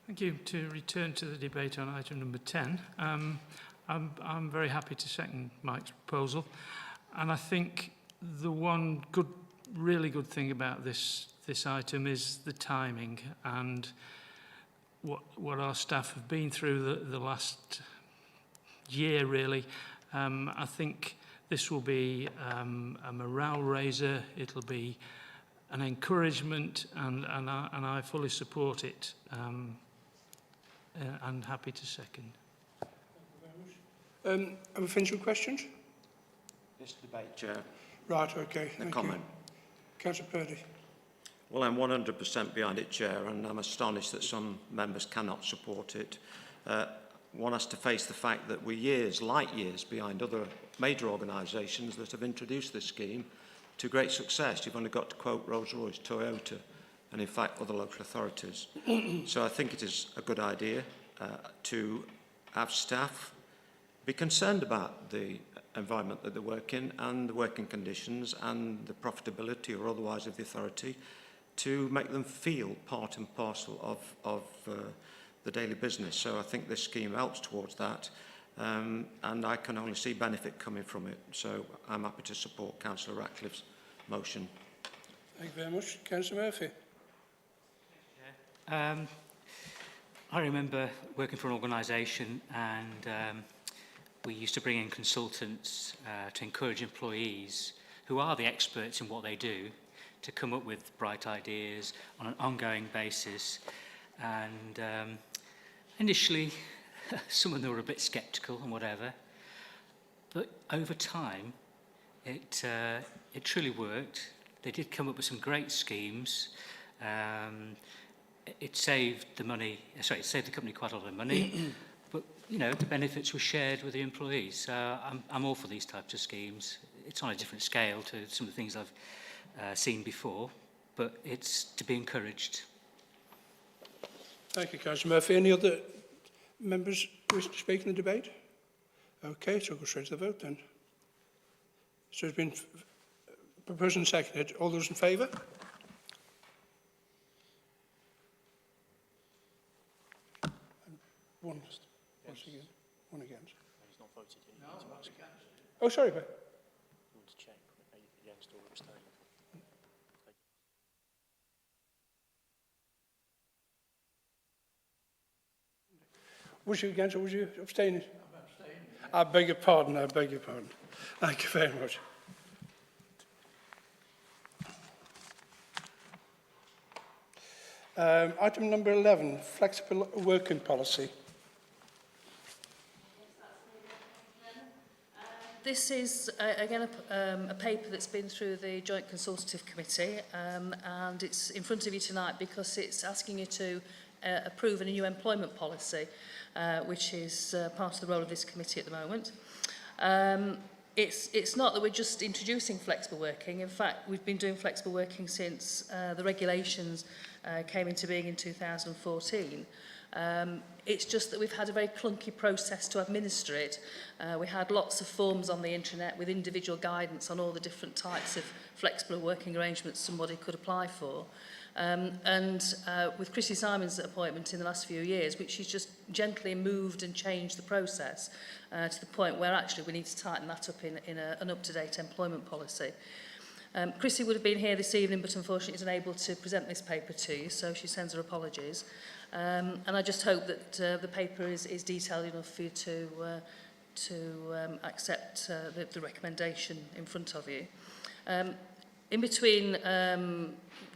Thank you. To return to the debate on item number 10, I'm very happy to second Mike's proposal, and I think the one really good thing about this item is the timing and what our staff have been through the last year, really. I think this will be a morale raiser. It'll be an encouragement, and I fully support it. And happy to second. Have we finished with questions? This debate, Chair. Right, okay. A comment. Councillor Purdy. Well, I'm 100% behind it, Chair, and I'm astonished that some members cannot support it. One has to face the fact that we're light years behind other major organisations that have introduced this scheme to great success. You've only got to quote Rolls-Royce, Toyota, and in fact other local authorities. So I think it is a good idea to have staff be concerned about the environment that they work in and the working conditions and the profitability or otherwise of the authority, to make them feel part and parcel of the daily business. So I think this scheme helps towards that, and I can only see benefit coming from it. So I'm happy to support Councillor Ratcliffe's motion. Thank you very much. Councillor Murphy. I remember working for an organisation, and we used to bring in consultants to encourage employees who are the experts in what they do to come up with bright ideas on an ongoing basis. And initially, some of them were a bit sceptical and whatever, but over time, it truly worked. They did come up with some great schemes. It saved the company quite a lot of money, but you know, the benefits were shared with the employees. So I'm all for these types of schemes. It's on a different scale to some of the things I've seen before, but it's to be encouraged. Thank you, Councillor Murphy. Any other members wish to speak in the debate? Okay, so we'll go straight to the vote then. So it's been proposed and seconded. All those in favour? One against. He's not voted. No, oh, sorry, but You want to check against or abstain? was you against or was you abstaining? I'm abstaining. I beg your pardon. Thank you very much. Item number 11, flexible working policy. This is, again, a paper that's been through the Joint Consultative Committee, and it's in front of you tonight because it's asking you to approve a new employment policy, which is part of the role of this committee at the moment. It's not that we're just introducing flexible working. In fact, we've been doing flexible working since the regulations came into being in 2014. It's just that we've had a very clunky process to administer it. We had lots of forms on the internet with individual guidance on all the different types of flexible working arrangements somebody could apply for. With Chrissy Simon's appointment in the last few years, which she's just gently moved and changed the process to the point where actually we need to tighten that up in an up-to-date employment policy. Chrissy would have been here this evening, but unfortunately is unable to present this paper to you, so she sends her apologies. And I just hope that the paper is detailed enough for you to accept the recommendation in front of you. In between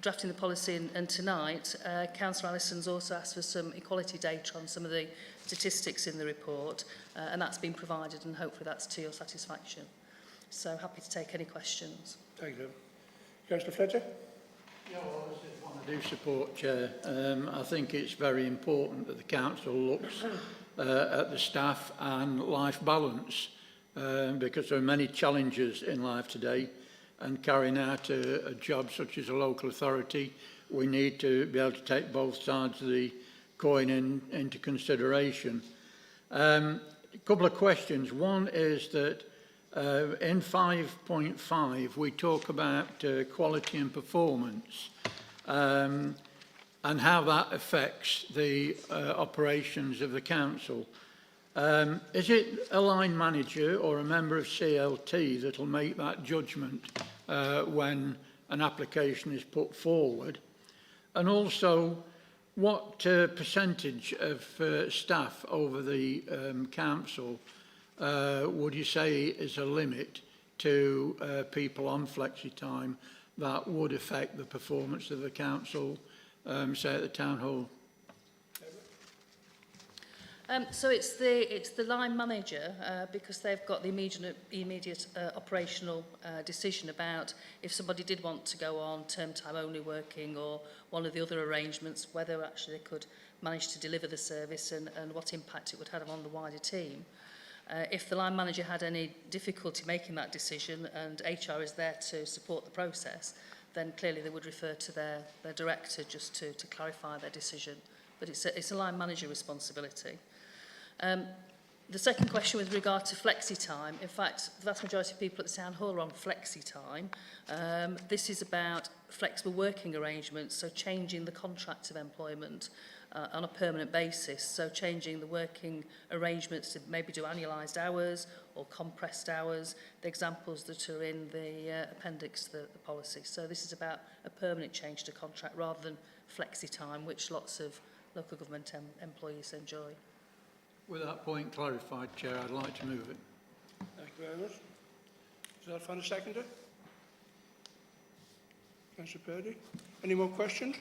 drafting the policy and tonight, Councillor Allison's also asked for some equality data on some of the statistics in the report, and that's been provided, and hopefully that's to your satisfaction. So happy to take any questions. Thank you. Councillor Fletcher. Yeah, well, this is one I do support, Chair. I think it's very important that the council looks at the staff and life balance, because there are many challenges in life today, and carrying out a job such as a local authority, we need to be able to take both sides of the coin into consideration. A couple of questions. One is that in 5.5 we talk about quality and performance, and how that affects the operations of the council. Is it a line manager or a member of CLT that will make that judgment when an application is put forward? And also, what percentage of staff over the council would you say is a limit to people on Flexi Time that would affect the performance of the council, say at the Town Hall? So it's the line manager, because they've got the immediate operational decision about if somebody did want to go on term time only working or one of the other arrangements, whether actually they could manage to deliver the service and what impact it would have on the wider team. If the line manager had any difficulty making that decision and HR is there to support the process, then clearly they would refer to their director just to clarify their decision. But it's a line manager responsibility. The second question with regard to Flexi Time, in fact, the vast majority of people at the Town Hall are on Flexi Time. This is about flexible working arrangements, so changing the contract of employment on a permanent basis, so changing the working arrangements to maybe do annualised hours or compressed hours, the examples that are in the appendix to the policy. So this is about a permanent change to contract rather than Flexi Time, which lots of local government employees enjoy. With that point clarified, Chair, I'd like to move it. Thank you very much. Is that find a seconder? Councillor Purdy. Any more questions?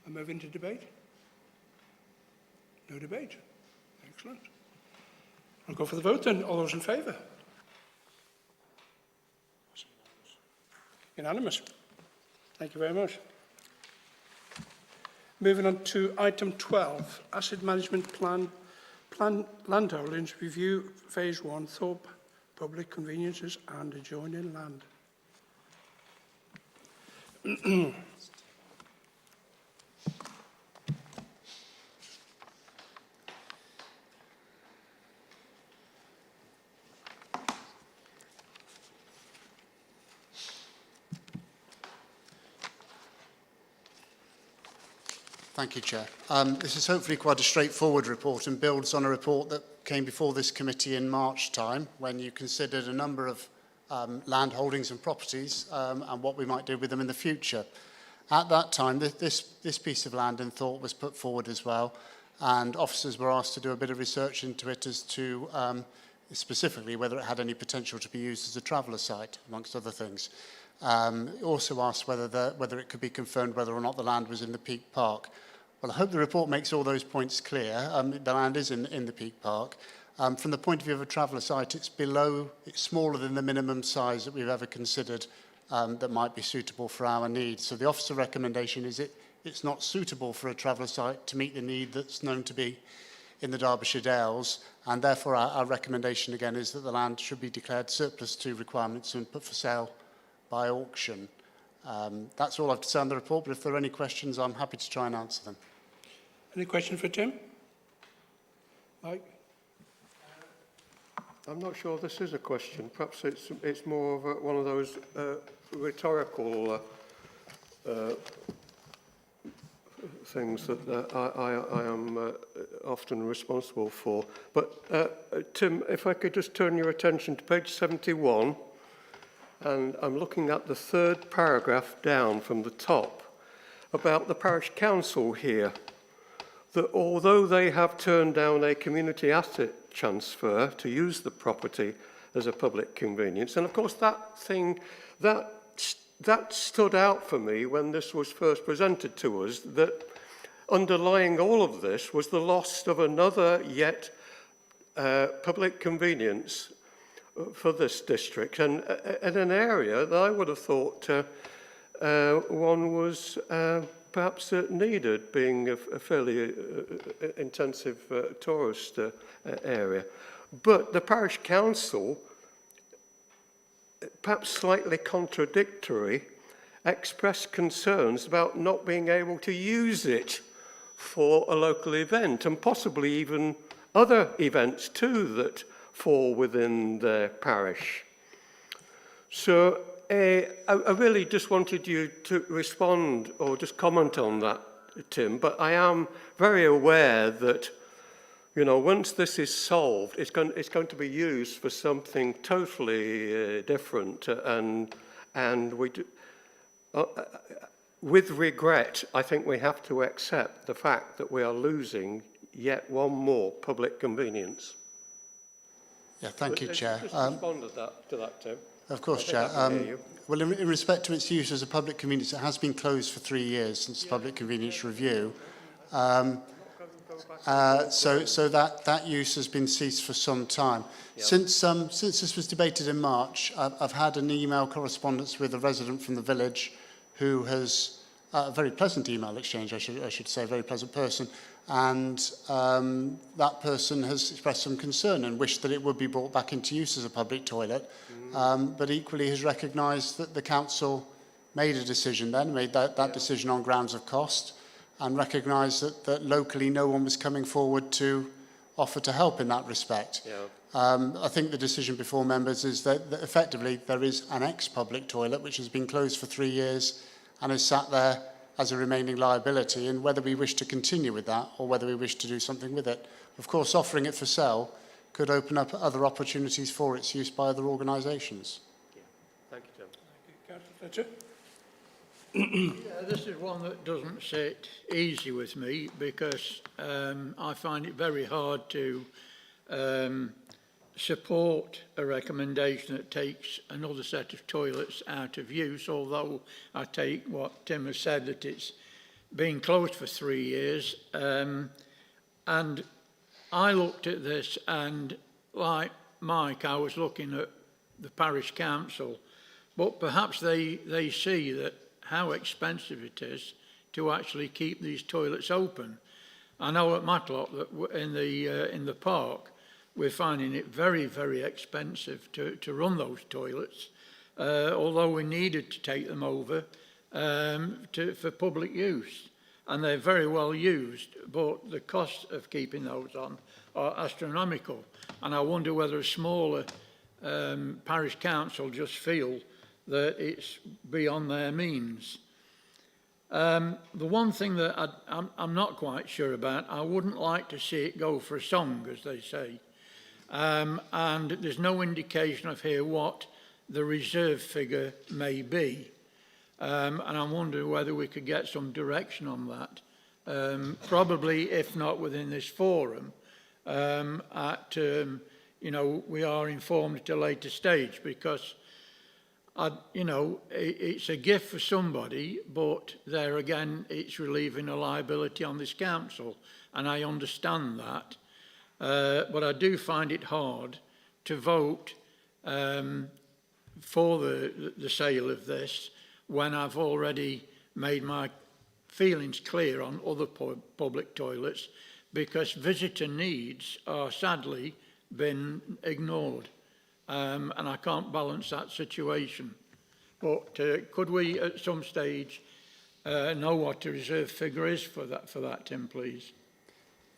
I move into debate. No debate. Excellent. I'll go for the vote then. All those in favour? Unanimous. Thank you very much. Moving on to item 12, Asset Management Plan Landholdings Review Phase 1, Thorpe Public Conveniences and Adjoining Land. Thank you, Chair. This is hopefully quite a straightforward report and builds on a report that came before this committee in March time when you considered a number of land holdings and properties and what we might do with them in the future. At that time, this piece of land in Thorpe was put forward as well, and officers were asked to do a bit of research into it as to specifically whether it had any potential to be used as a traveller site, amongst other things. Also asked whether it could be confirmed whether or not the land was in the Peak Park. Well, I hope the report makes all those points clear. The land is in the Peak Park. From the point of view of a traveller site, it's smaller than the minimum size that we've ever considered that might be suitable for our needs. So the officer recommendation is it's not suitable for a traveller site to meet the need that's known to be in the Derbyshire Dales, and therefore our recommendation again is that the land should be declared surplus to requirements and put for sale by auction. That's all I have to say on the report, but if there are any questions, I'm happy to try and answer them. Any question for Tim? Mike? I'm not sure this is a question. Perhaps it's more of one of those rhetorical things that I am often responsible for. But Tim, if I could just turn your attention to page 71, and I'm looking at the third paragraph down from the top about the parish council here, that although they have turned down a community asset transfer to use the property as a public convenience, and of course that stood out for me when this was first presented to us, that underlying all of this was the loss of another yet public convenience for this district, and in an area that I would have thought one was perhaps needed, being a fairly intensive tourist area. But the parish council, perhaps slightly contradictory, expressed concerns about not being able to use it for a local event, and possibly even other events too that fall within their parish. So I really just wanted you to respond or just comment on that, Tim, but I am very aware that, you know, once this is solved, it's going to be used for something totally different, and we do, with regret, I think we have to accept the fact that we are losing yet one more public convenience. Yeah, thank you, Chair. Just respond to that, Tim. Of course, Chair. Well, in respect to its use as a public convenience, it has been closed for 3 years since the public convenience review. So that use has been ceased for some time. Yep. Since this was debated in March, I've had an email correspondence with a resident from the village who has a very pleasant email exchange, I should say, a very pleasant person, and that person has expressed some concern and wished that it would be brought back into use as a public toilet, but equally has recognised that the council made a decision then, made that decision on grounds of cost, and recognised that locally no one was coming forward to offer to help in that respect. Yeah. I think the decision before members is that effectively there is an ex-public toilet which has been closed for 3 years and is sat there as a remaining liability, and whether we wish to continue with that or whether we wish to do something with it. Of course, offering it for sale could open up other opportunities for its use by other organisations. Yeah. Thank you, Tim. Thank you, Councillor Fletcher. Yeah, this is one that doesn't sit easy with me because I find it very hard to support a recommendation that takes another set of toilets out of use, although I take what Tim has said, that it's been closed for 3 years. And I looked at this, and like Mike, I was looking at the parish council, but perhaps they see that how expensive it is to actually keep these toilets open. I know at Matlock that in the park, we're finding it very, very expensive to run those toilets, although we needed to take them over for public use. And they're very well used, but the cost of keeping those on are astronomical. And I wonder whether a smaller parish council just feel that it's beyond their means. The one thing that I'm not quite sure about, I wouldn't like to see it go for a song, as they say. And there's no indication of here what the reserve figure may be. And I'm wondering whether we could get some direction on that. Probably, if not within this forum, you know, we are informed at a later stage, because you know, it's a gift for somebody, but there again, it's relieving a liability on this council, and I understand that. But I do find it hard to vote for the sale of this when I've already made my feelings clear on other public toilets, because visitor needs are sadly been ignored. And I can't balance that situation. But could we at some stage know what the reserve figure is for that, Tim, please?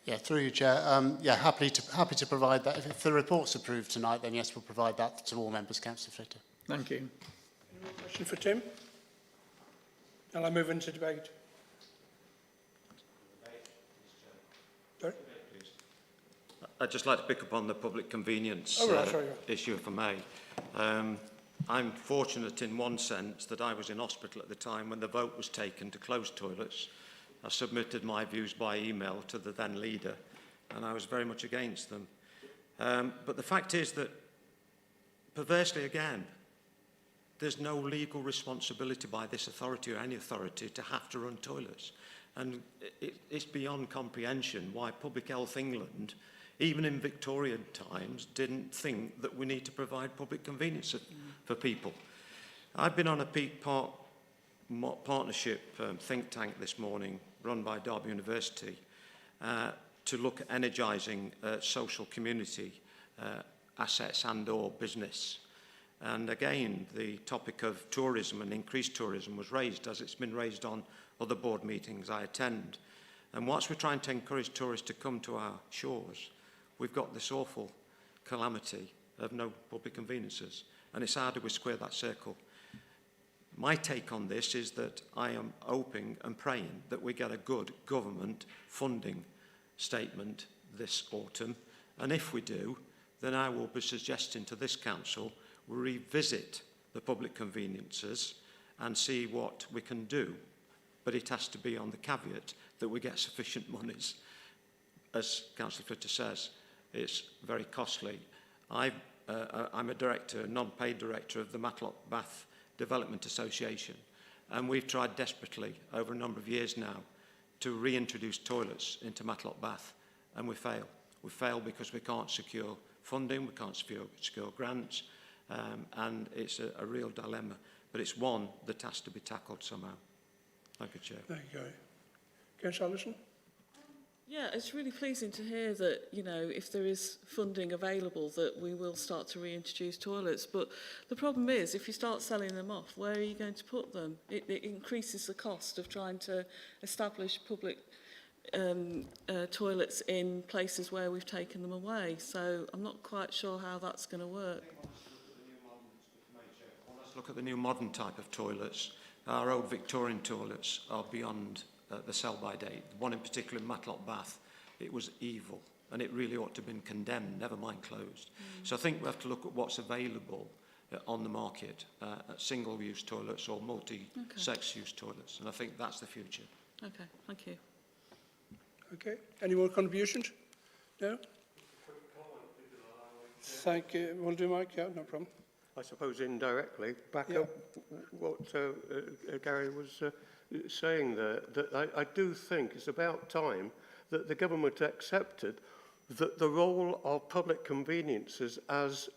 Yeah, through you, Chair. Yeah, happy to provide that. If the report's approved tonight, then yes, we'll provide that to all members. Councillor Flitter. Thank you. Any more question for Tim? And I'll move into debate. Sorry? I'd just like to pick up on the public convenience issue, if I may. I'm fortunate in one sense that I was in hospital at the time when the vote was taken to close toilets. I submitted my views by email to the then leader, and I was very much against them. But the fact is that, perversely again, there's no legal responsibility by this authority or any authority to have to run toilets. And it's beyond comprehension why Public Health England, even in Victorian times, didn't think that we need to provide public convenience for people. I've been on a Peak Park partnership think tank this morning, run by Derby University, to look at energising social community assets and/or business. And again, the topic of tourism and increased tourism was raised, as it's been raised on other board meetings I attend. And whilst we're trying to encourage tourists to come to our shores, we've got this awful calamity of no public conveniences. And it's how do we square that circle? My take on this is that I am hoping and praying that we get a good government funding statement this autumn. And if we do, then I will be suggesting to this council we revisit the public conveniences and see what we can do. But it has to be on the caveat that we get sufficient monies. As Councillor Flitter says, it's very costly. I'm a director, a non-paid director of the Matlock Bath Development Association, and we've tried desperately over a number of years now to reintroduce toilets into Matlock Bath, and we fail. We fail because we can't secure funding, we can't secure grants, and it's a real dilemma. But it's one that has to be tackled somehow. Thank you, Chair. Thank you, Gary. Councillor Allison? Yeah, it's really pleasing to hear that, you know, if there is funding available, that we will start to reintroduce toilets. But the problem is, if you start selling them off, where are you going to put them? It increases the cost of trying to establish public toilets in places where we've taken them away. So I'm not quite sure how that's going to work. Let's look at the new modern type of toilets. Our old Victorian toilets are beyond the sell-by date. One in particular in Matlock Bath, it was evil, and it really ought to have been condemned, never mind closed. So I think we have to look at what's available on the market, single-use toilets or multi-sex-use toilets, and I think that's the future. Okay, thank you. Okay, any more contributions? No? Thank you. Will do, Mike? Yeah, no problem. I suppose indirectly, back up what Gary was saying there, that I do think it's about time that the government accepted that the role of public conveniences as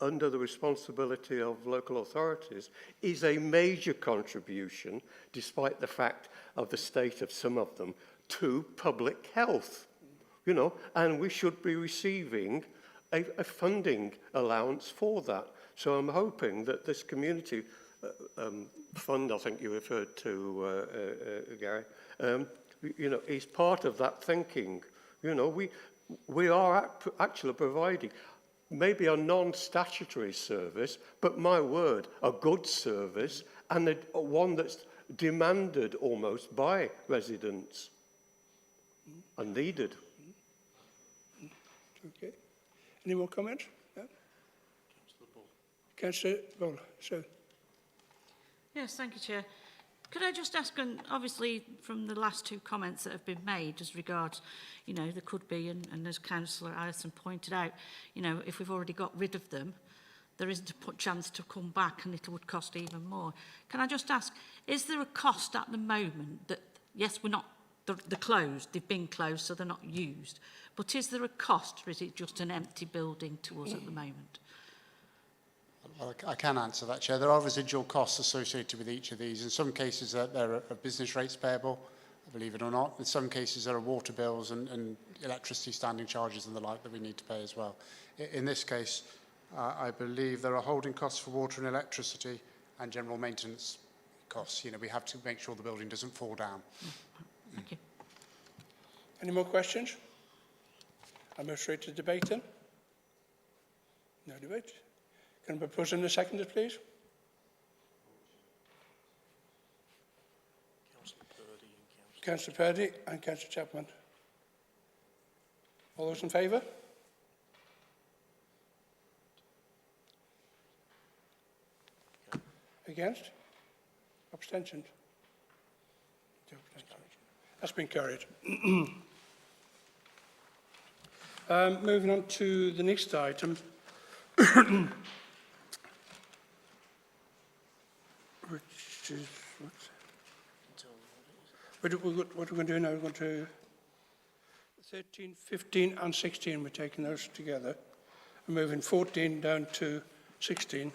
under the responsibility of local authorities is a major contribution, despite the fact of the state of some of them, to public health, you know, and we should be receiving a funding allowance for that. So I'm hoping that this community fund, I think you referred to, Gary, you know, is part of that thinking. You know, we are actually providing maybe a non-statutory service, but my word, a good service, and one that's demanded almost by residents and needed. Okay. Any more comments? No? Councillor Bowler, so. Yes, thank you, Chair. Could I just ask, and obviously from the last two comments that have been made as regards, you know, there could be, and as Councillor Allison pointed out, you know, if we've already got rid of them, there isn't a chance to come back and it would cost even more. Can I just ask, is there a cost at the moment that, yes, we're not, they're closed, they've been closed, so they're not used, but is there a cost, or is it just an empty building to us at the moment? Well, I can answer that, Chair. There are residual costs associated with each of these. In some cases, there are business rates payable, believe it or not. In some cases, there are water bills and electricity standing charges and the like that we need to pay as well. In this case, I believe there are holding costs for water and electricity and general maintenance costs. You know, we have to make sure the building doesn't fall down. Thank you. Any more questions? I'll move straight to debate then. No debate. Can I propose in the seconder, please? Councillor Purdy and Councillor Chapman. All those in favour? Against? Abstentions? That's been carried. Moving on to the next item. Which is what are we going to do now? We're going to 13, 15 and 16. We're taking those together. We're moving 14 down to 16.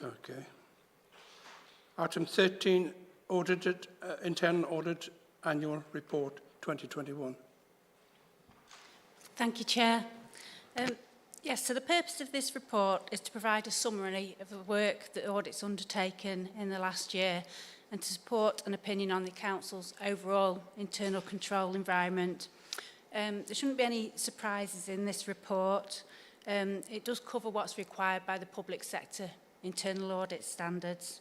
Okay. Item 13, audited internal audit annual report 2021. Thank you, Chair. Yes, so the purpose of this report is to provide a summary of the work that Audit's undertaken in the last year and to support an opinion on the Council's overall internal control environment. There shouldn't be any surprises in this report. It does cover what's required by the public sector internal audit standards.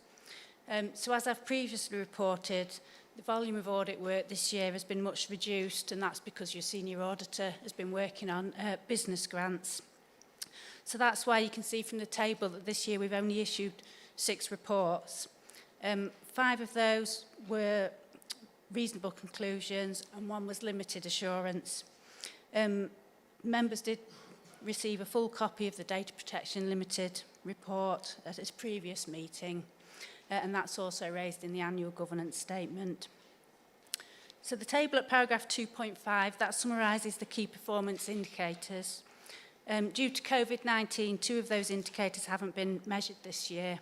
So as I've previously reported, the volume of audit work this year has been much reduced, and that's because your senior auditor has been working on business grants. So that's why you can see from the table that this year we've only issued 6 reports. 5 of those were reasonable conclusions and 1 was limited assurance. Members did receive a full copy of the Data Protection Limited report at its previous meeting, and that's also raised in the annual governance statement. So the table at paragraph 2.5, that summarises the key performance indicators. Due to COVID-19, 2 of those indicators haven't been measured this year.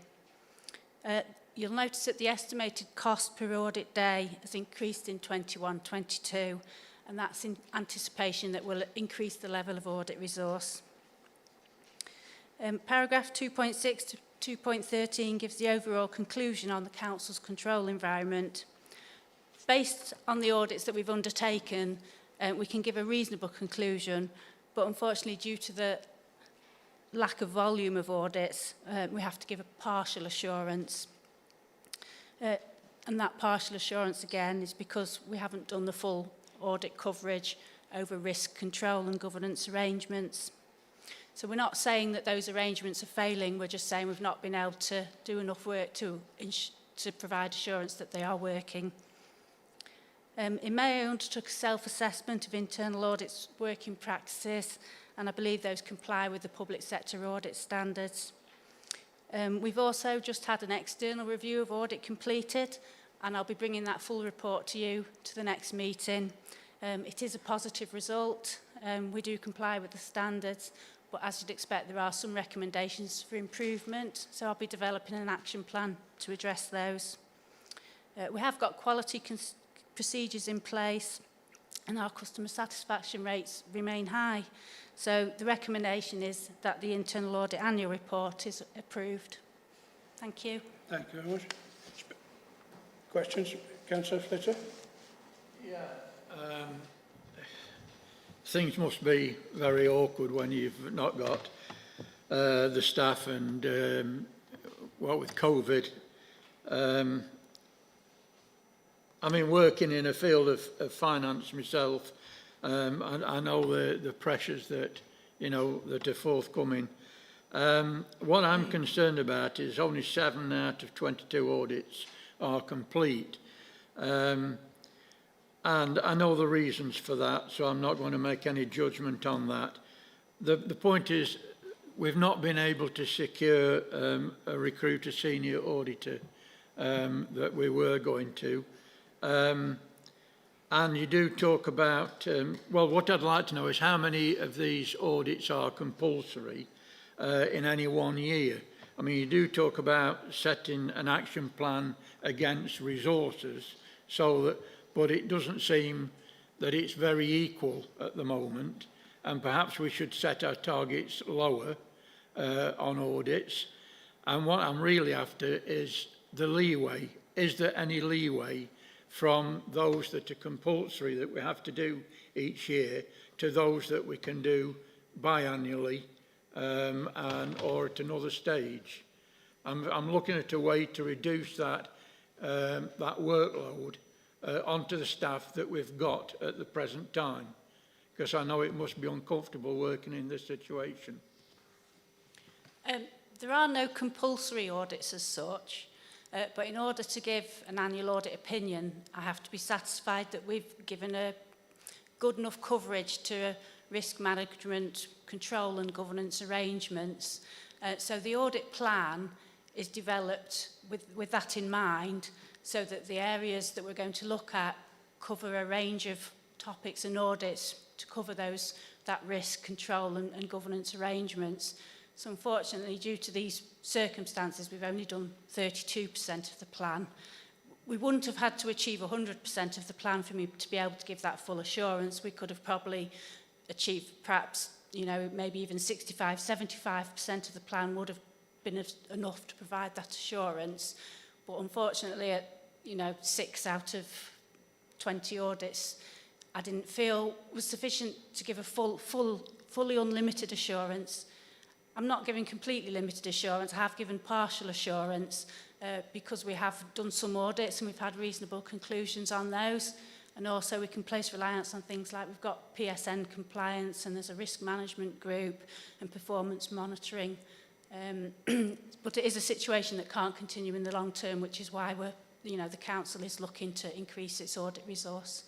You'll notice that the estimated cost per audit day has increased in 21-22, and that's in anticipation that will increase the level of audit resource. Paragraph 2.6 to 2.13 gives the overall conclusion on the Council's control environment. Based on the audits that we've undertaken, we can give a reasonable conclusion, but unfortunately due to the lack of volume of audits, we have to give a partial assurance. And that partial assurance again is because we haven't done the full audit coverage over risk control and governance arrangements. So we're not saying that those arrangements are failing, we're just saying we've not been able to do enough work to provide assurance that they are working. In May, I undertook a self-assessment of internal audit's working practices, and I believe those comply with the public sector audit standards. We've also just had an external review of audit completed, and I'll be bringing that full report to you to the next meeting. It is a positive result. We do comply with the standards, but as you'd expect, there are some recommendations for improvement, so I'll be developing an action plan to address those. We have got quality procedures in place, and our customer satisfaction rates remain high. So the recommendation is that the internal audit annual report is approved. Thank you. Thank you very much. Questions, Councillor Flitter? Yeah. Things must be very awkward when you've not got the staff and what with COVID. I mean, working in a field of finance myself, I know the pressures that, you know, that are forthcoming. What I'm concerned about is only 7 out of 22 audits are complete. And I know the reasons for that, so I'm not going to make any judgment on that. The point is, we've not been able to secure recruit a senior auditor that we were going to. And you do talk about, well, what I'd like to know is how many of these audits are compulsory in any one year. I mean, you do talk about setting an action plan against resources, so that, but it doesn't seem that it's very equal at the moment, and perhaps we should set our targets lower on audits. And what I'm really after is the leeway. Is there any leeway from those that are compulsory that we have to do each year to those that we can do biannually or at another stage? I'm looking at a way to reduce that workload onto the staff that we've got at the present time, because I know it must be uncomfortable working in this situation. There are no compulsory audits as such, but in order to give an annual audit opinion, I have to be satisfied that we've given a good enough coverage to risk management, control and governance arrangements. So the audit plan is developed with that in mind, so that the areas that we're going to look at cover a range of topics and audits to cover that risk, control and governance arrangements. So unfortunately, due to these circumstances, we've only done 32% of the plan. We wouldn't have had to achieve 100% of the plan for me to be able to give that full assurance. We could have probably achieved perhaps, maybe even 65, 75% of the plan would have been enough to provide that assurance. But unfortunately, at 6 out of 20 audits, I didn't feel was sufficient to give a fully unlimited assurance. I'm not giving completely limited assurance. I have given partial assurance because we have done some audits and we've had reasonable conclusions on those. And also we can place reliance on things like we've got PSN compliance and there's a risk management group and performance monitoring. But it is a situation that can't continue in the long term, which is why the council is looking to increase its audit resource.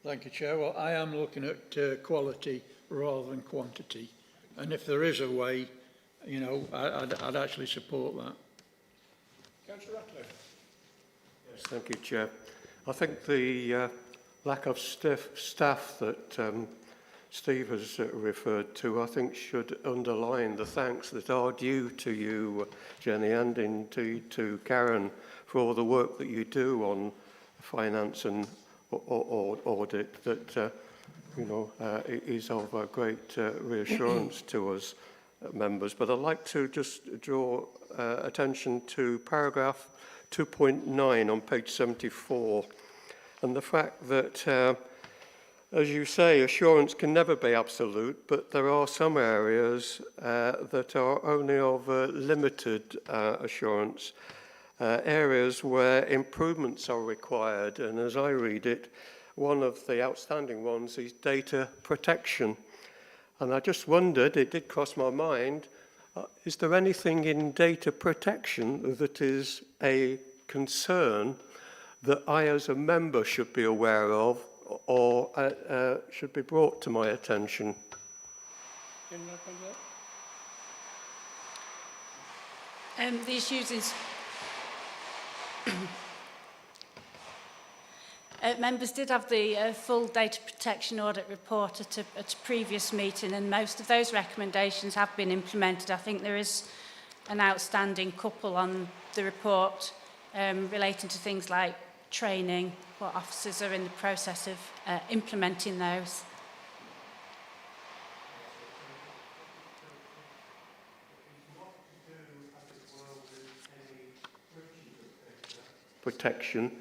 Thank you, Chair. Well, I am looking at quality rather than quantity. And if there is a way, I'd actually support that. Councillor Ratcliffe. Yes, thank you, Chair. I think the lack of staff that Steve has referred to, I think should underline the thanks that are due to you, Jenny, and indeed to Karen for all the work that you do on finance and audit that, is of great reassurance to us members. But I'd like to just draw attention to paragraph 2.9 on page 74 and the fact that as you say, assurance can never be absolute, but there are some areas that are only of limited assurance, areas where improvements are required. And as I read it, one of the outstanding ones is data protection. And I just wondered, it did cross my mind, is there anything in data protection that is a concern that I as a member should be aware of or should be brought to my attention? The issues is members did have the full data protection audit report at a previous meeting, and most of those recommendations have been implemented. I think there is an outstanding couple on the report relating to things like training, what officers are in the process of implementing those. Protection.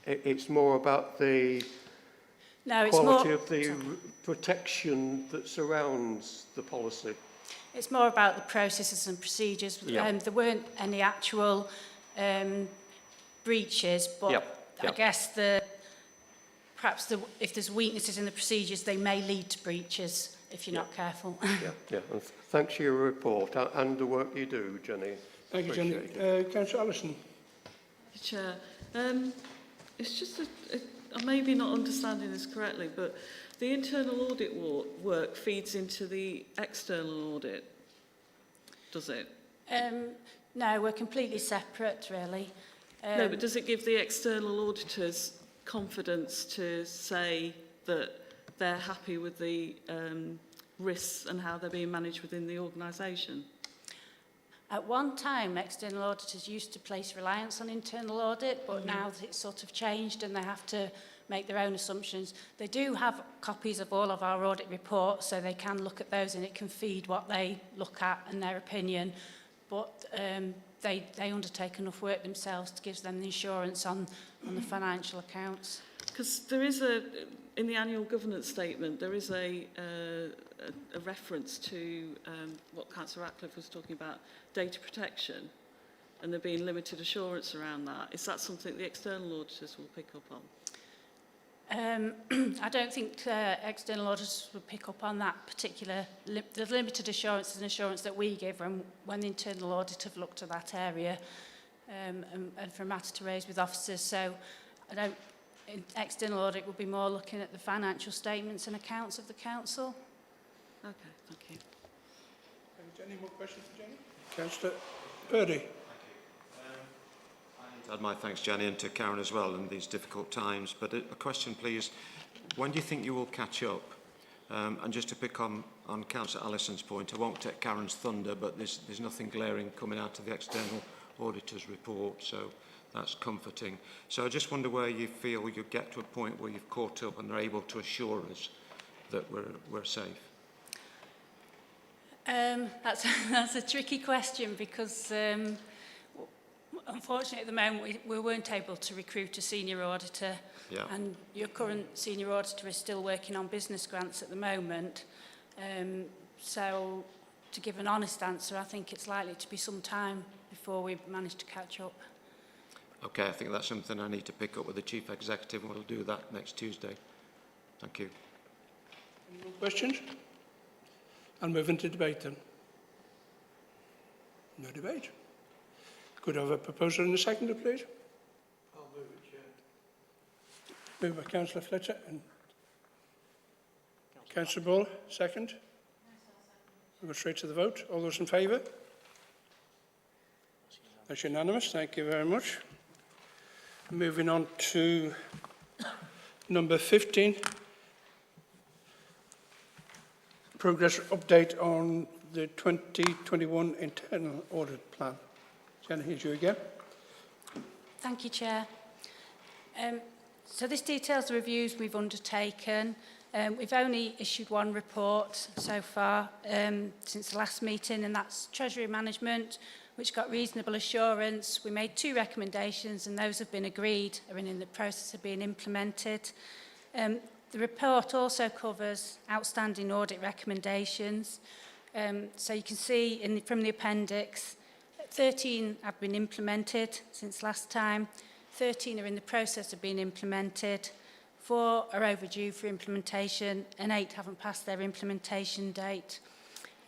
It's more about the quality of the protection that surrounds the policy. It's more about the processes and procedures. Yeah. There weren't any actual breaches, but I guess perhaps if there's weaknesses in the procedures, they may lead to breaches if you're not careful. Yeah. And thanks for your report and the work you do, Jenny. Thank you, Jenny. Councillor Allison. Chair, it's just I may be not understanding this correctly, but the internal audit work feeds into the external audit, does it? No, we're completely separate, really. No, but does it give the external auditors confidence to say that they're happy with the risks and how they're being managed within the organisation? At one time, external auditors used to place reliance on internal audit, but now it's sort of changed and they have to make their own assumptions. They do have copies of all of our audit reports, so they can look at those and it can feed what they look at and their opinion. But they undertake enough work themselves to give them the assurance on the financial accounts. Because there is in the annual governance statement, there is a reference to what Councillor Ratcliffe was talking about, data protection, and there being limited assurance around that. Is that something the external auditors will pick up on? I don't think external auditors will pick up on that particular. The limited assurance is an assurance that we give when the internal audit have looked at that area and for a matter to raise with officers. So external audit will be more looking at the financial statements and accounts of the council. Okay, thank you. Any more questions for Jenny? Councillor Purdy. Add my thanks, Jenny, and to Karen as well in these difficult times. But a question, please. When do you think you will catch up? And just to pick on on Councillor Allison's point. I won't take Karen's thunder, but there's nothing glaring coming out of the external auditor's report, so that's comforting. So I just wonder where you feel you get to a point where you've caught up and are able to assure us that we're safe. That's a tricky question because unfortunately at the moment we weren't able to recruit a senior auditor, and your current senior auditor is still working on business grants at the moment. So to give an honest answer, I think it's likely to be some time before we manage to catch up. Okay, I think that's something I need to pick up with the Chief Executive, and we'll do that next Tuesday. Thank you. Any more questions? I'll move into debate then. No debate. Could I have a proposal and a seconder, please? I'll move it, Chair. Moved by Councillor Fletcher and Councillor Ball, second. We'll go straight to the vote. All those in favour? That's unanimous. Thank you very much. Moving on to number 15. Progress update on the 2021 internal audit plan. Jenna, here's you again. Thank you, Chair. So this details the reviews we've undertaken. We've only issued one report so far since the last meeting, and that's Treasury Management, which got reasonable assurance. We made 2 recommendations, and those have been agreed, are in the process of being implemented. The report also covers outstanding audit recommendations. So you can see from the appendix, 13 have been implemented since last time, 13 are in the process of being implemented, 4 are overdue for implementation, and 8 haven't passed their implementation date.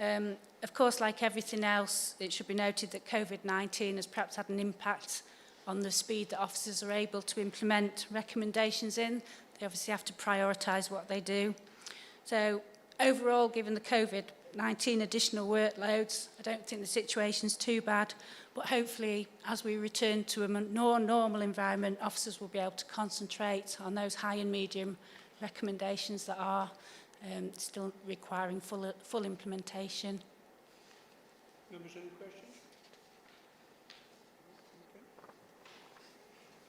Of course, like everything else, it should be noted that COVID-19 has perhaps had an impact on the speed that officers are able to implement recommendations in. They obviously have to prioritise what they do. So overall, given the COVID-19 additional workloads, I don't think the situation's too bad, but hopefully as we return to a more normal environment, officers will be able to concentrate on those high and medium recommendations that are still requiring full implementation. Members, any questions? Okay.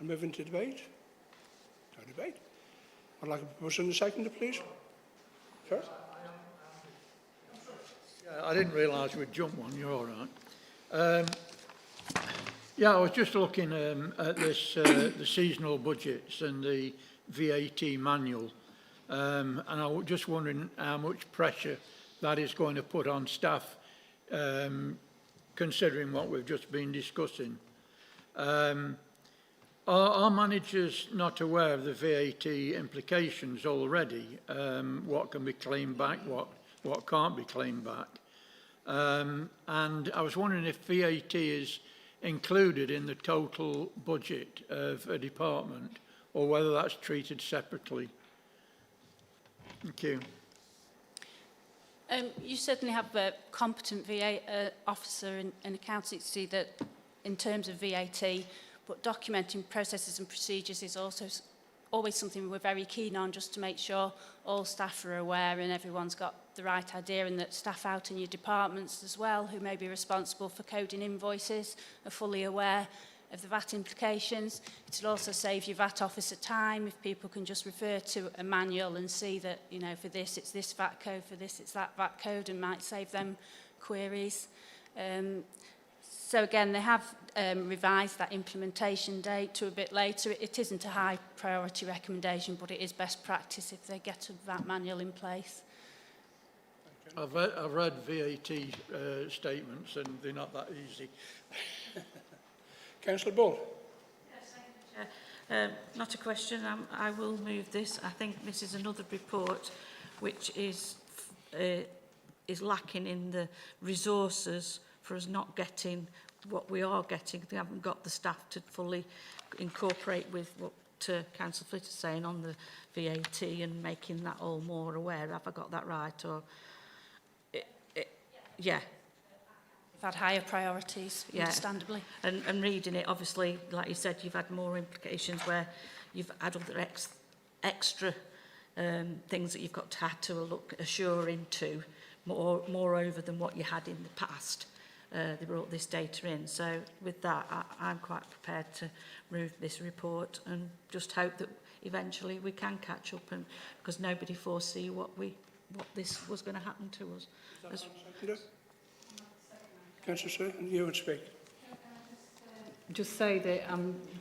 I'll move into debate. No debate. I'd like a proposal and a seconder, please. Sure. Yeah, I didn't realise we'd jump one. You're all right. Yeah, I was just looking at this, the seasonal budgets and the VAT manual, and I was just wondering how much pressure that is going to put on staff, considering what we've just been discussing. Are managers not aware of the VAT implications already? What can be claimed back, what can't be claimed back? And I was wondering if VAT is included in the total budget of a department or whether that's treated separately. Thank you. You certainly have a competent VAT officer in accountancy that in terms of VAT, but documenting processes and procedures is also always something we're very keen on, just to make sure all staff are aware and everyone's got the right idea, and that staff out in your departments as well, who may be responsible for coding invoices, are fully aware of the VAT implications. It'll also save your VAT officer time if people can just refer to a manual and see that, you know, for this it's this VAT code, for this it's that VAT code, and might save them queries. So again, they have revised that implementation date to a bit later. It isn't a high priority recommendation, but it is best practice if they get a VAT manual in place. I've read VAT statements and they're not that easy. Councillor Ball. Yes, thank you, Chair. Not a question. I will move this. I think this is another report which is lacking in the resources for us not getting what we are getting. They haven't got the staff to fully incorporate with what Councillor Flitter's saying on the VAT and making that all more aware. Have I got that right? Or yeah. We've had higher priorities, understandably. And reading it, obviously, like you said, you've had more implications where you've had other extra things that you've got to have to assure into, moreover than what you had in the past. They brought this data in. So with that, I'm quite prepared to move this report and just hope that eventually we can catch up, and because nobody foresee what this was going to happen to us. Councillor Sir, and you would speak. Just say that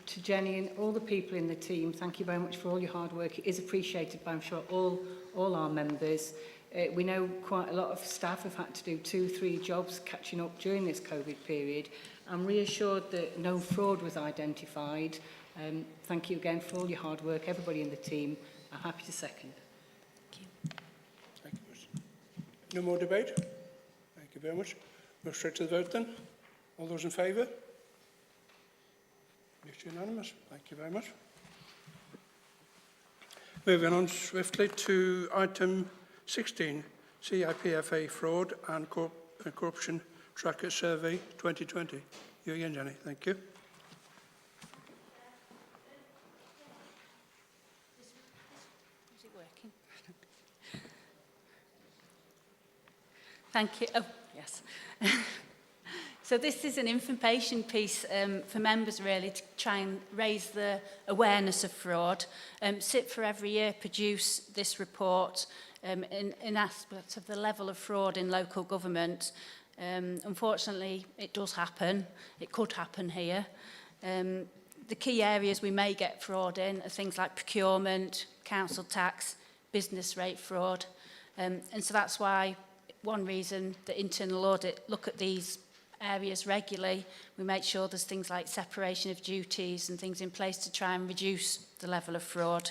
to Jenny and all the people in the team, thank you very much for all your hard work. It is appreciated by, I'm sure, all our members. We know quite a lot of staff have had to do 2-3 jobs catching up during this COVID period. I'm reassured that no fraud was identified. Thank you again for all your hard work, everybody in the team. I'm happy to second. Thank you. No more debate? Thank you very much. Move straight to the vote then. All those in favour? It's unanimous. Thank you very much. Moving on swiftly to item 16, CIPFA Fraud and Corruption Tracker Survey 2020. You again, Jenny. Thank you. Is it working? Thank you. Oh, yes. So this is an information piece for members really to try and raise the awareness of fraud. Cipfa every year produce this report in aspects of the level of fraud in local government. Unfortunately, it does happen. It could happen here. The key areas we may get fraud in are things like procurement, council tax, business rate fraud. And so that's why one reason the internal audit look at these areas regularly. We make sure there's things like separation of duties and things in place to try and reduce the level of fraud.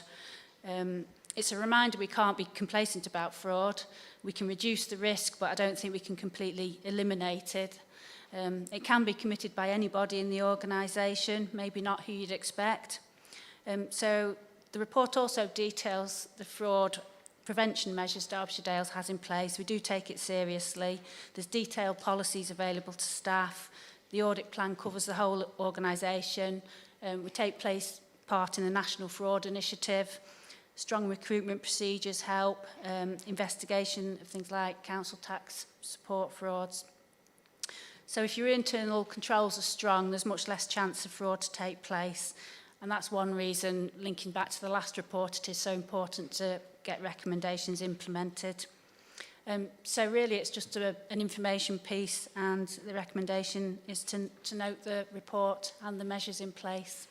It's a reminder we can't be complacent about fraud. We can reduce the risk, but I don't think we can completely eliminate it. It can be committed by anybody in the organisation, maybe not who you'd expect. So the report also details the fraud prevention measures Derbyshire Dales has in place. We do take it seriously. There's detailed policies available to staff. The audit plan covers the whole organisation. We take part in a national fraud initiative. Strong recruitment procedures help. Investigation of things like council tax support frauds. So if your internal controls are strong, there's much less chance of fraud to take place. And that's one reason, linking back to the last report, it is so important to get recommendations implemented. So really it's just an information piece, and the recommendation is to note the report and the measures in place.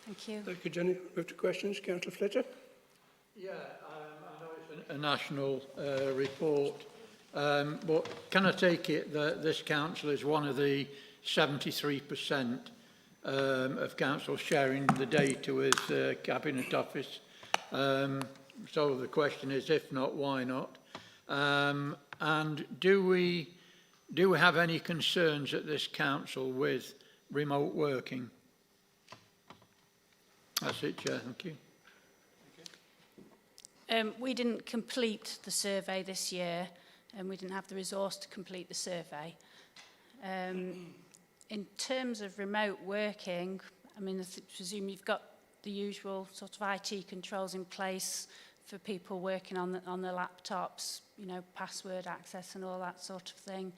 Thank you. Thank you, Jenny. Move to questions. Councillor Fletcher. Yeah, I know it's a national report, but can I take it that this council is one of the 73% of councils sharing the data with Cabinet Office? So the question is, if not, why not? And do we have any concerns at this council with remote working? That's it, Chair. Thank you. We didn't complete the survey this year, and we didn't have the resource to complete the survey. In terms of remote working, I mean, I presume you've got the usual sort of IT controls in place for people working on their laptops, you know, password access and all that sort of thing.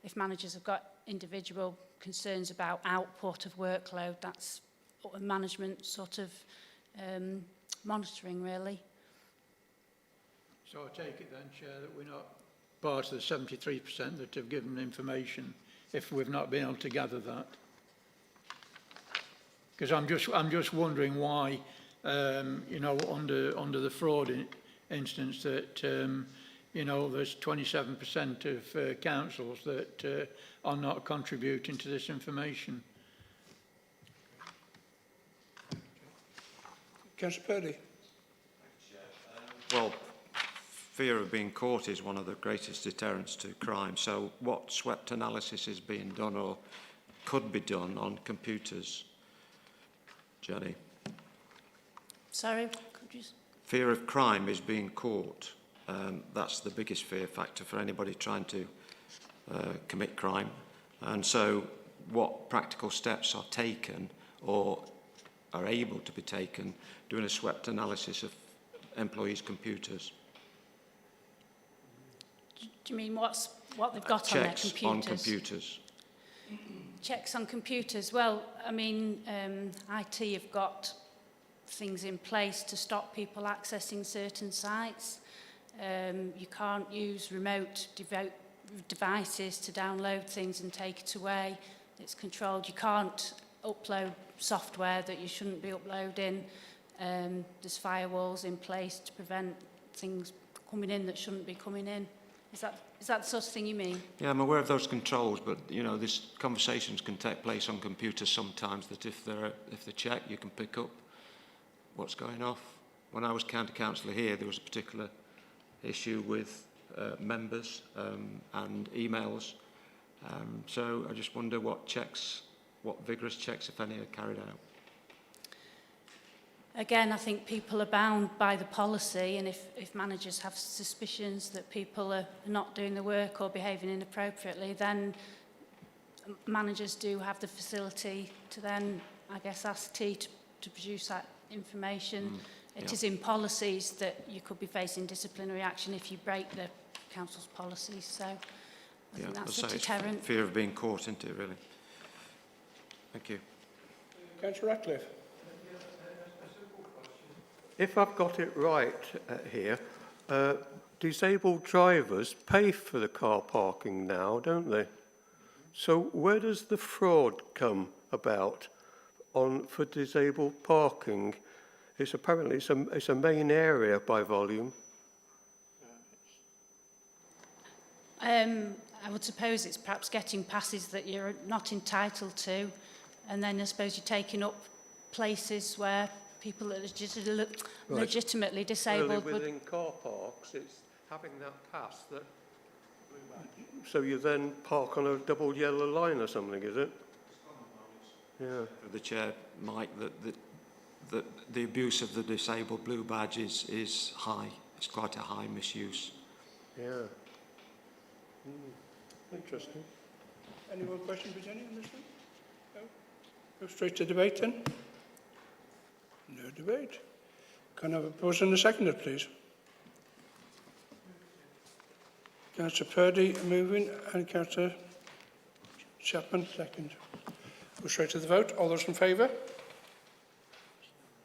If managers have got individual concerns about output of workload, that's a management sort of monitoring, really. So I take it then, Chair, that we're not part of the 73% that have given information if we've not been able to gather that. Because I'm just wondering why, you know, under the fraud instance that, you know, there's 27% of councils that are not contributing to this information. Councillor Purdy. Well, fear of being caught is one of the greatest deterrents to crime. So what swept analysis is being done or could be done on computers? Jenny? Sorry, could you... Fear of crime is being caught. That's the biggest fear factor for anybody trying to commit crime. And so what practical steps are taken or are able to be taken doing a swept analysis of employees' computers? Do you mean what they've got on their computers? Checks on computers. Checks on computers. Well, I mean, IT have got things in place to stop people accessing certain sites. You can't use remote devices to download things and take it away. It's controlled. You can't upload software that you shouldn't be uploading. There's firewalls in place to prevent things coming in that shouldn't be coming in. Is that the sort of thing you mean? Yeah, I'm aware of those controls, but you know, these conversations can take place on computers sometimes. That if they're checked, you can pick up what's going off. When I was county councillor here, there was a particular issue with members and emails. So I just wonder what vigorous checks, if any, are carried out. Again, I think people are bound by the policy, and if managers have suspicions that people are not doing the work or behaving inappropriately, then managers do have the facility to then, I guess, ask T to produce that information. It is in policies that you could be facing disciplinary action if you break the council's policies, so I think that's a deterrent. It's fear of being caught, isn't it, really? Thank you. Councillor Ratcliffe. If I've got it right here, disabled drivers pay for the car parking now, don't they? So where does the fraud come about for disabled parking? It's apparently it's a main area by volume. I would suppose it's perhaps getting passes that you're not entitled to, and then I suppose you're taking up places where people that are legitimately disabled. Well, within car parks, it's having that pass that. So you then park on a double yellow line or something, is it? Yeah. The chair, Mike, that the abuse of the disabled blue badge is high. It's quite a high misuse. Yeah. Interesting. Any more questions for Jenny on this one? No? Go straight to debate then. No debate. Can I have a proposal and a seconder, please? Councillor Purdy moving and Councillor Chapman second. Go straight to the vote. All those in favour?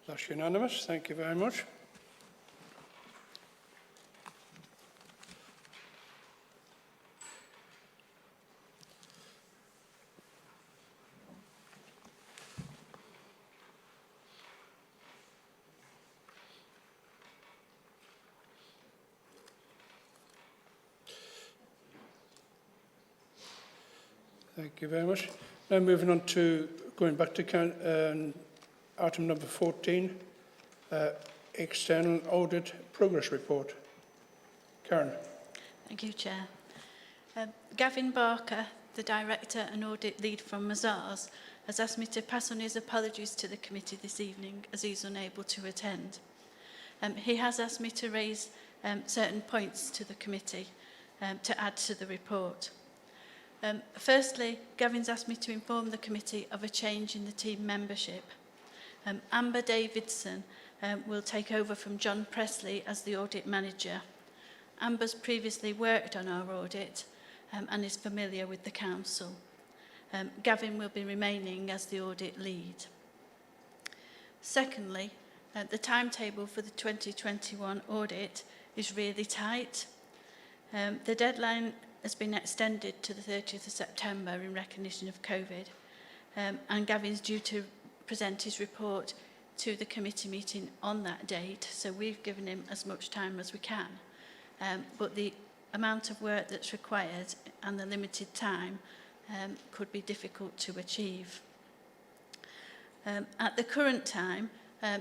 That's unanimous. Thank you very much. Thank you very much. Now moving on to, going back to item number 14, external audit progress report. Karen. Thank you, Chair. Gavin Barker, the Director and Audit Lead from Mazars, has asked me to pass on his apologies to the committee this evening as he's unable to attend. He has asked me to raise certain points to the committee to add to the report. Firstly, Gavin's asked me to inform the committee of a change in the team membership. Amber Davidson will take over from John Presley as the audit manager. Amber's previously worked on our audit and is familiar with the council. Gavin will be remaining as the audit lead. Secondly, the timetable for the 2021 audit is really tight. The deadline has been extended to the 30th of September in recognition of COVID, and Gavin's due to present his report to the committee meeting on that date, so we've given him as much time as we can. But the amount of work that's required and the limited time could be difficult to achieve. At the current time,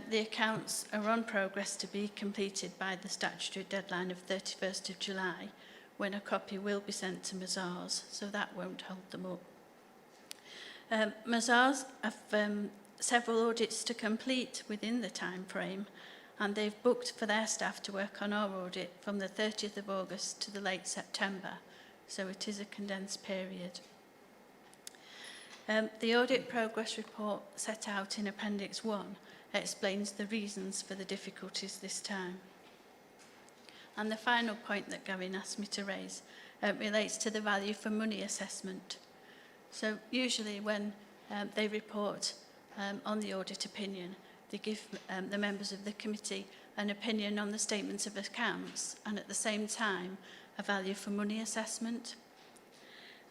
the accounts are on progress to be completed by the statutory deadline of 31st of July, when a copy will be sent to Mazars, so that won't hold them up. Mazars have several audits to complete within the time frame, and they've booked for their staff to work on our audit from the 30th of August to the late September, so it is a condensed period. The audit progress report set out in Appendix 1 explains the reasons for the difficulties this time. And the final point that Gavin asked me to raise relates to the value for money assessment. So usually when they report on the audit opinion, they give the members of the committee an opinion on the statements of accounts and at the same time a value for money assessment.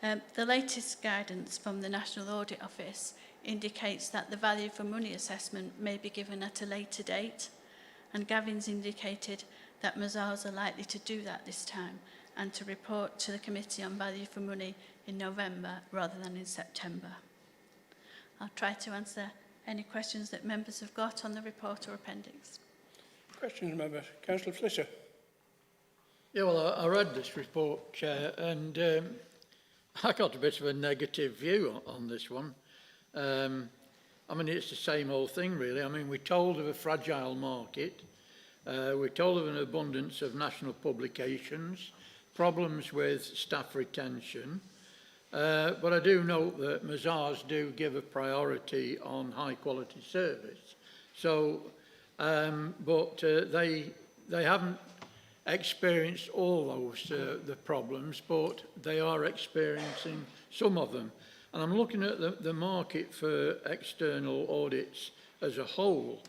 The latest guidance from the National Audit Office indicates that the value for money assessment may be given at a later date, and Gavin's indicated that Mazars are likely to do that this time and to report to the committee on value for money in November rather than in September. I'll try to answer any questions that members have got on the report or appendix. Questions, members? Councillor Fletcher. Yeah, well, I read this report, Chair, and I got a bit of a negative view on this one. I mean, it's the same old thing, really. I mean, we're told of a fragile market. We're told of an abundance of national publications, problems with staff retention. But I do note that Mazars do give a priority on high-quality service. So, but they haven't experienced all those the problems, but they are experiencing some of them. And I'm looking at the market for external audits as a whole,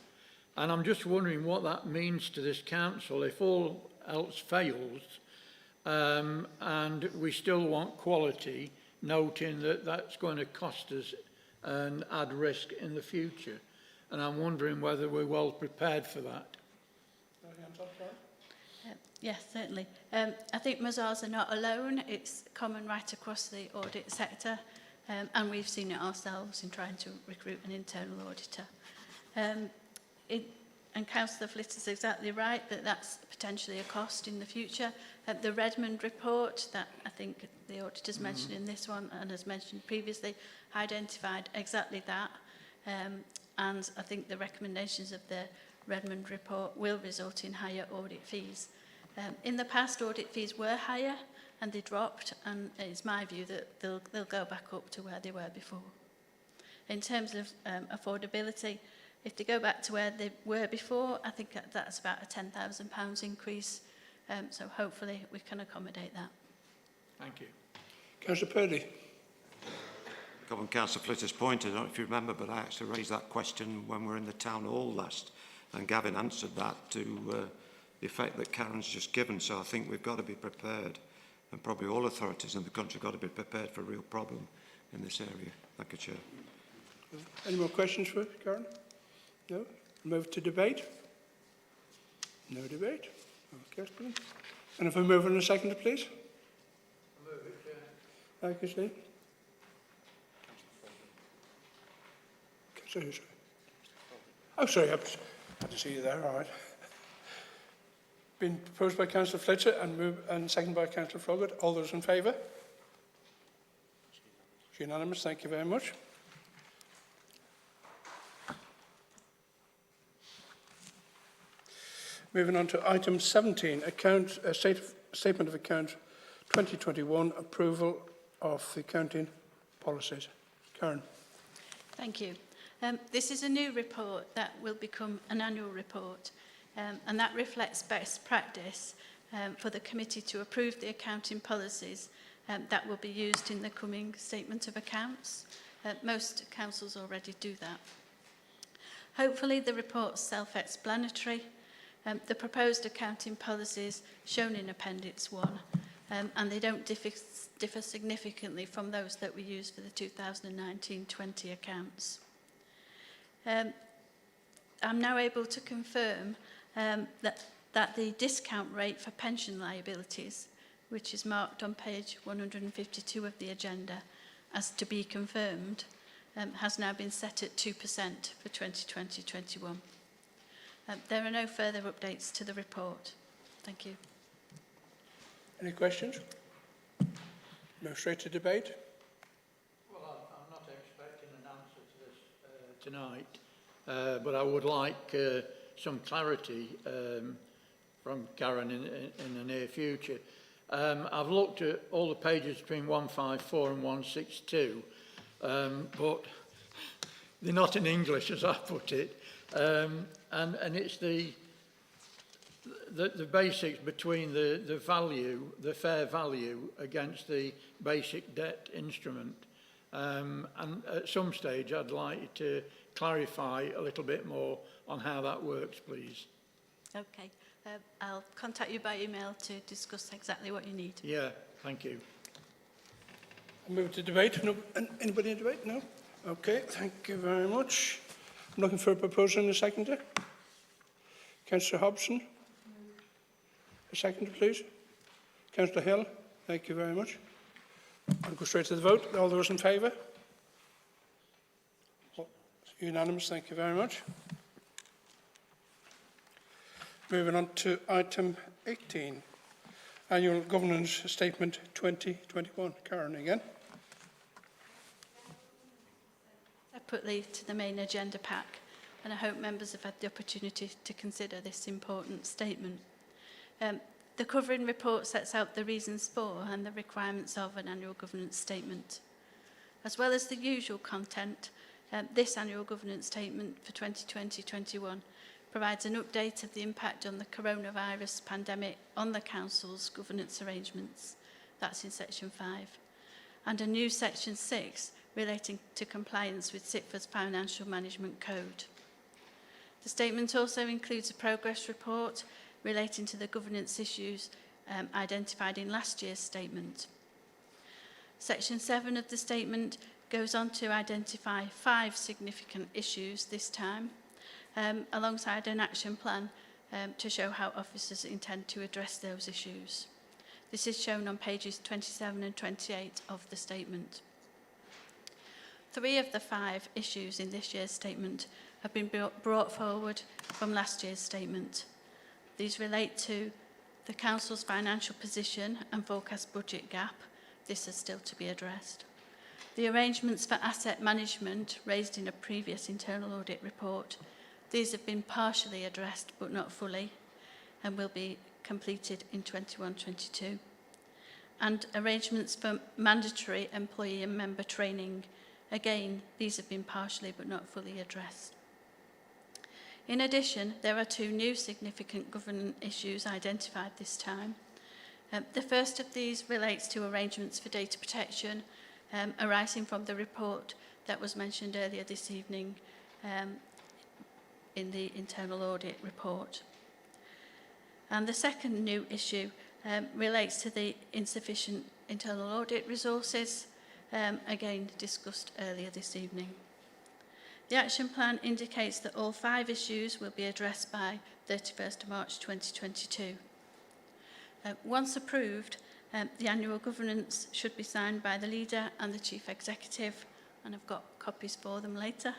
and I'm just wondering what that means to this council if all else fails, and we still want quality, noting that that's going to cost us and add risk in the future. And I'm wondering whether we're well prepared for that. Yes, certainly. I think Mazars are not alone. It's common right across the audit sector, and we've seen it ourselves in trying to recruit an internal auditor. And Councillor Flitter's exactly right that that's potentially a cost in the future. The Redmond report that I think the auditor's mentioned in this one and has mentioned previously identified exactly that. And I think the recommendations of the Redmond report will result in higher audit fees. In the past, audit fees were higher and they dropped, and it's my view that they'll go back up to where they were before. In terms of affordability, if they go back to where they were before, I think that's about a £10,000 increase. So hopefully we can accommodate that. Thank you. Councillor Purdy. Come on, Councillor Flitter's point, I don't know if you remember, but I actually raised that question when we were in the town hall last, and Gavin answered that to the effect that Karen's just given. So I think we've got to be prepared, and probably all authorities in the country have got to be prepared for a real problem in this area. Thank you, Chair. Any more questions for Karen? No? Move to debate? No debate? Okay, and if we move on a second, please? I'll move it, Chair. Thank you, Steve. Sorry. Oh, sorry, I had to see you there, all right. Been proposed by Councillor Fletcher and seconded by Councillor Froggatt. All those in favour? It's unanimous, thank you very much. Moving on to item 17, statement of account 2021, approval of the accounting policies. Karen. Thank you. This is a new report that will become an annual report, and that reflects best practice for the committee to approve the accounting policies that will be used in the coming statement of accounts. Most councils already do that. Hopefully the report's self-explanatory. The proposed accounting policies shown in Appendix 1, and they don't differ significantly from those that we use for the 2019-20 accounts. I'm now able to confirm that the discount rate for pension liabilities, which is marked on page 152 of the agenda as to be confirmed, has now been set at 2% for 2020-21. There are no further updates to the report. Thank you. Any questions? Move straight to debate. Well, I'm not expecting an answer to this tonight, but I would like some clarity from Karen in the near future. I've looked at all the pages between 154 and 162, but they're not in English as I put it. And it's the the basics between the value, the fair value against the basic debt instrument. And at some stage, I'd like you to clarify a little bit more on how that works, please. Okay. I'll contact you by email to discuss exactly what you need. Yeah, thank you. I'll move to debate. No, anybody in debate? No? Okay, thank you very much. I'm looking for a proposer and a seconder. Councillor Hobson. A seconder, please. Councillor Hill. Thank you very much. I'll go straight to the vote. All those in favour? Unanimous, thank you very much. Moving on to item 18, Annual Governance Statement 2021. Karen again. Separately to the main agenda pack, and I hope members have had the opportunity to consider this important statement. The covering report sets out the reasons for and the requirements of an annual governance statement. As well as the usual content, this annual governance statement for 2020-21 provides an update of the impact on the coronavirus pandemic on the Council's governance arrangements. That's in section 5. And a new section 6 relating to compliance with Cipfa's Financial Management Code. The statement also includes a progress report relating to the governance issues identified in last year's statement. Section 7 of the statement goes on to identify 5 significant issues this time, alongside an action plan to show how officers intend to address those issues. This is shown on pages 27 and 28 of the statement. 3 of the 5 issues in this year's statement have been brought forward from last year's statement. These relate to the Council's financial position and forecast budget gap. This is still to be addressed. The arrangements for asset management raised in a previous internal audit report. These have been partially addressed but not fully and will be completed in 21-22. And arrangements for mandatory employee and member training. Again, these have been partially but not fully addressed. In addition, there are 2 new significant governance issues identified this time. The first of these relates to arrangements for data protection arising from the report that was mentioned earlier this evening in the internal audit report. And the second new issue relates to the insufficient internal audit resources, again discussed earlier this evening. The action plan indicates that all 5 issues will be addressed by 31st of March 2022. Once approved, the annual governance should be signed by the leader and the chief executive, and I've got copies for them later.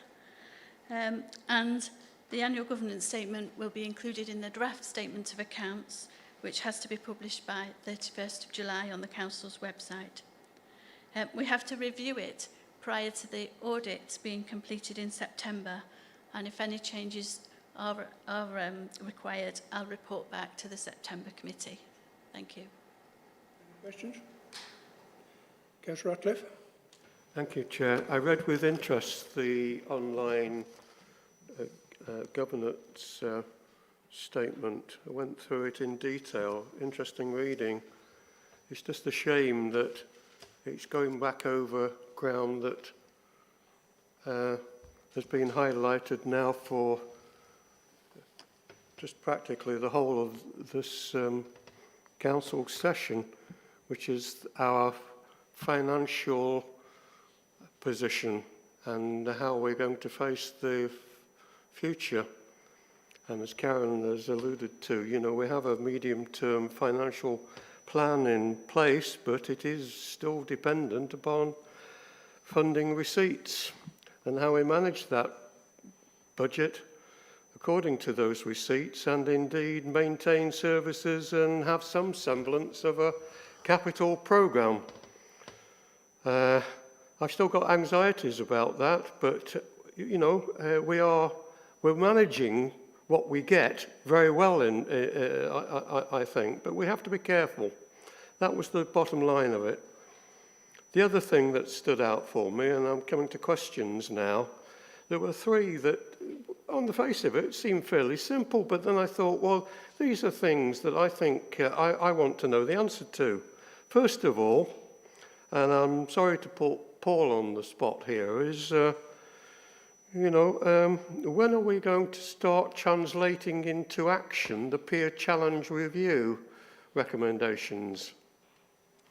And the annual governance statement will be included in the draft statement of accounts, which has to be published by 31st of July on the Council's website. We have to review it prior to the audit being completed in September, and if any changes are required, I'll report back to the September committee. Thank you. Any questions? Councillor Ratcliffe. Thank you, Chair. I read with interest the online governance statement. I went through it in detail. Interesting reading. It's just a shame that it's going back over ground that has been highlighted now for just practically the whole of this council session, which is our financial position and how we're going to face the future. And as Karen has alluded to, you know, we have a medium-term financial plan in place, but it is still dependent upon funding receipts and how we manage that budget according to those receipts, and indeed maintain services and have some semblance of a capital programme. I've still got anxieties about that, but you know, we're managing what we get very well, I think, but we have to be careful. That was the bottom line of it. The other thing that stood out for me, and I'm coming to questions now, there were 3 that on the face of it, it seemed fairly simple, but then I thought, well, these are things that I think I want to know the answer to. First of all, and I'm sorry to put Paul on the spot here, is, when are we going to start translating into action the peer challenge review recommendations?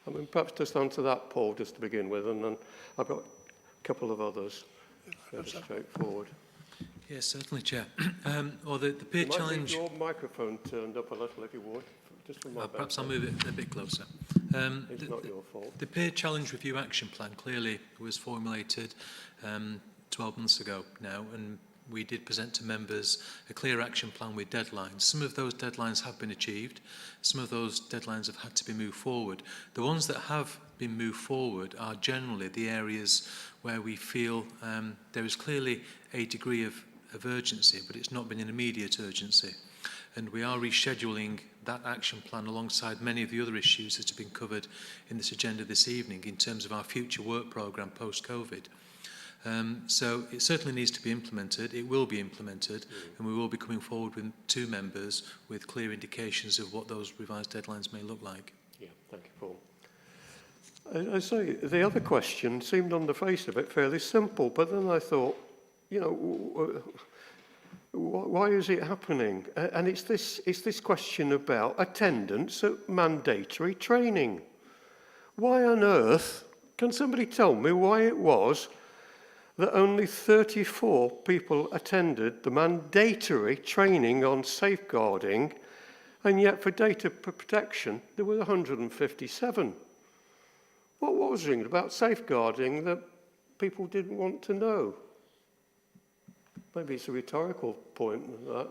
I mean, perhaps just answer that, Paul, just to begin with, and then I've got a couple of others. Fairly straightforward. Yes, certainly, Chair. Well, the peer challenge... Your microphone turned up a little, if you would. Just for my perhaps I'll move it a bit closer. It's not your fault. The peer challenge review action plan clearly was formulated 12 months ago now, and we did present to members a clear action plan with deadlines. Some of those deadlines have been achieved. Some of those deadlines have had to be moved forward. The ones that have been moved forward are generally the areas where we feel there is clearly a degree of urgency, but it's not been an immediate urgency. And we are rescheduling that action plan alongside many of the other issues that have been covered in this agenda this evening in terms of our future work programme post-COVID. So it certainly needs to be implemented. It will be implemented, and we will be coming forward with two members with clear indications of what those revised deadlines may look like. Yeah, thank you, Paul. I say, the other question seemed on the face of it fairly simple, but then I thought, why is it happening? And it's this question about attendance at mandatory training. Why on earth, can somebody tell me why it was that only 34 people attended the mandatory training on safeguarding, and yet for data protection there were 157? What was it about safeguarding that people didn't want to know? Maybe it's a rhetorical point, that.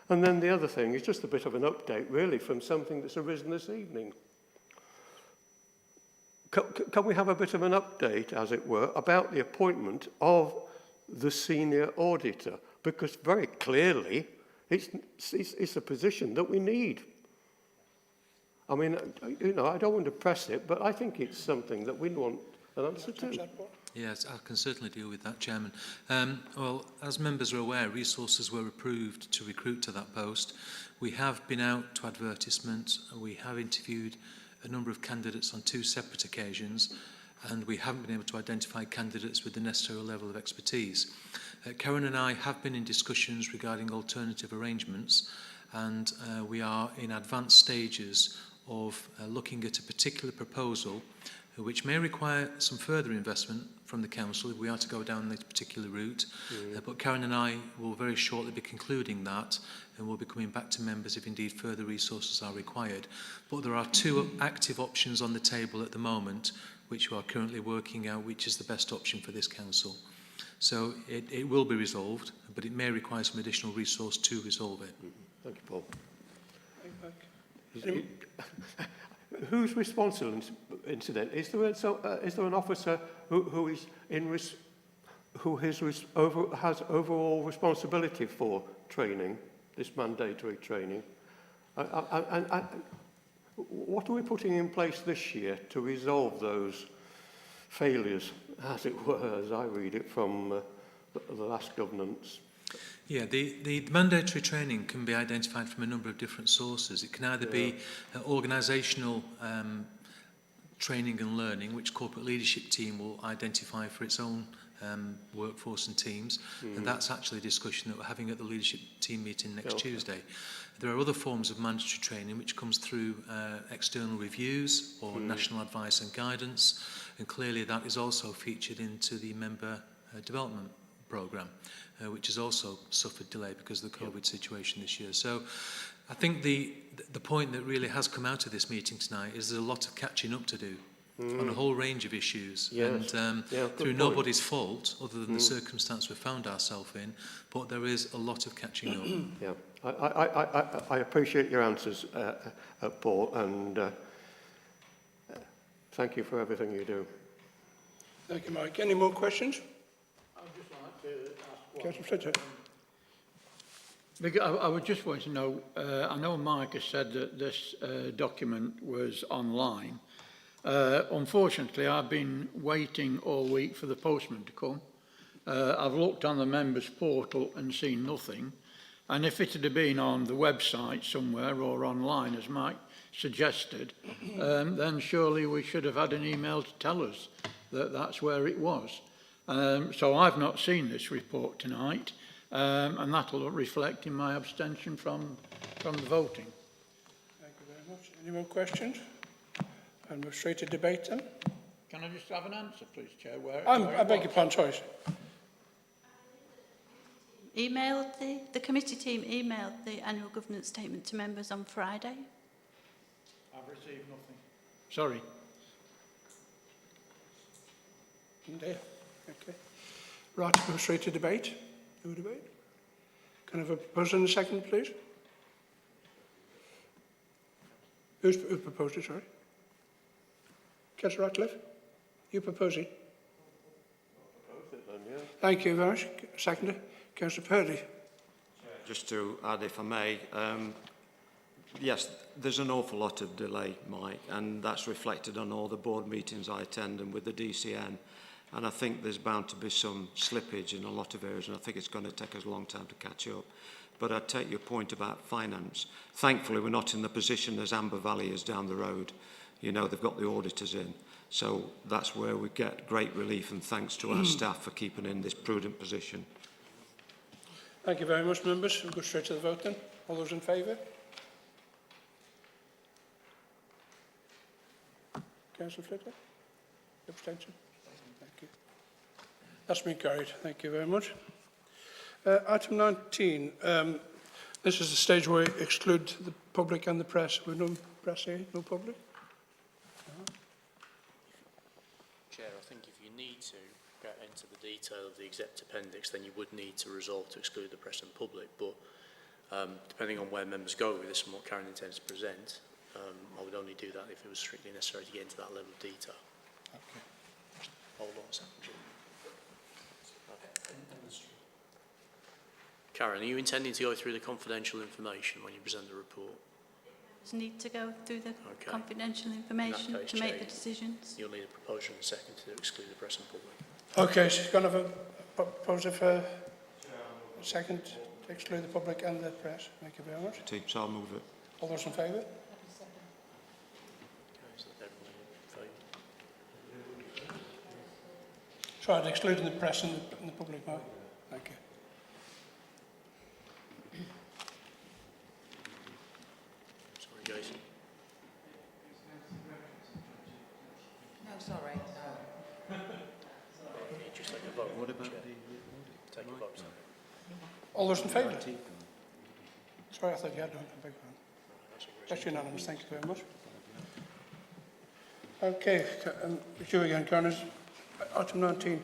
And then the other thing is just a bit of an update, really, from something that's arisen this evening. Can we have a bit of an update, as it were, about the appointment of the senior auditor? Because very clearly, it's a position that we need. I mean, I don't want to press it, but I think it's something that we want an answer to. Yes, I can certainly deal with that, Chairman. Well, as members are aware, resources were approved to recruit to that post. We have been out to advertisement. We have interviewed a number of candidates on 2 separate occasions, and we haven't been able to identify candidates with the necessary level of expertise. Karen and I have been in discussions regarding alternative arrangements, and we are in advanced stages of looking at a particular proposal which may require some further investment from the council if we are to go down this particular route. But Karen and I will very shortly be concluding that, and we'll be coming back to members if indeed further resources are required. But there are 2 active options on the table at the moment which we are currently working out which is the best option for this council. So it will be resolved, but it may require some additional resource to resolve it. Thank you, Paul. Who's responsible, incident? Is there an officer who has overall responsibility for training, this mandatory training? What are we putting in place this year to resolve those failures, as it were, as I read it from the last governance? Yeah, the mandatory training can be identified from a number of different sources. It can either be organisational training and learning, which corporate leadership team will identify for its own workforce and teams, and that's actually a discussion that we're having at the leadership team meeting next Tuesday. There are other forms of mandatory training which comes through external reviews or national advice and guidance, and clearly that is also featured into the member development programme, which has also suffered delay because of the COVID situation this year. So I think the point that really has come out of this meeting tonight is there's a lot of catching up to do on a whole range of issues, and through nobody's fault other than the circumstance we found ourselves in, but there is a lot of catching up. Yeah, I appreciate your answers, Paul, and thank you for everything you do. Thank you, Mike. Any more questions? I would just want to know, I know Mike has said that this document was online. Unfortunately, I've been waiting all week for the postman to come, I've looked on the members portal and seen nothing. And if it had been on the website somewhere or online, as Mike suggested, then surely we should have had an email to tell us that that's where it was. So I've not seen this report tonight, and that'll reflect in my abstention from the voting. Thank you very much. Any more questions? And we're straight to debate then. Can I just have an answer, please, Chair? I beg your pardon, sorry. The committee team emailed the annual governance statement to members on Friday. I've received nothing. Sorry. There. Okay. Right, we're straight to debate. No debate. Can I have a proposer and a second, please? Who proposed it, sorry? Councillor Ratcliffe? You proposing? Thank you very much. Seconder, Councillor Purdy. Just to add, if I may, yes, there's an awful lot of delay, Mike, and that's reflected on all the board meetings I attend and with the DCN. And I think there's bound to be some slippage in a lot of areas, and I think it's going to take us a long time to catch up. But I take your point about finance. Thankfully, we're not in the position as Amber Valley is down the road. You know, they've got the auditors in. So that's where we get great relief, and thanks to our staff for keeping in this prudent position. Thank you very much, members. We'll go straight to the vote then. All those in favour? Councillor Flitter? Abstention? Thank you. That's been carried. Thank you very much. Item 19. This is the stage where we exclude the public and the press. We've no press here, no public? Chair, I think if you need to get into the detail of the exec appendix, then you would need to resolve to exclude the press and public. But depending on where members go with this and what Karen intends to present, I would only do that if it was strictly necessary to get into that level of detail. Okay. Hold on a second. Karen, are you intending to go through the confidential information when you present the report? Just need to go through the confidential information case, to make Chair, the decisions. You'll need a proposer and a second to exclude the press and public. Okay, so you're going to have a proposer for a second to exclude the public and the press. Thank you very much. So I'll move it. All those in favour? Sorry, excluding the press and the public, Mark. Thank you. Sorry, Jason. No, sorry. Just take a vote. What about take a vote. All those in favour? Sorry, I thought you had one. I beg your pardon. That's unanimous. Thank you very much. Okay, it's you again, Karen. Item 19.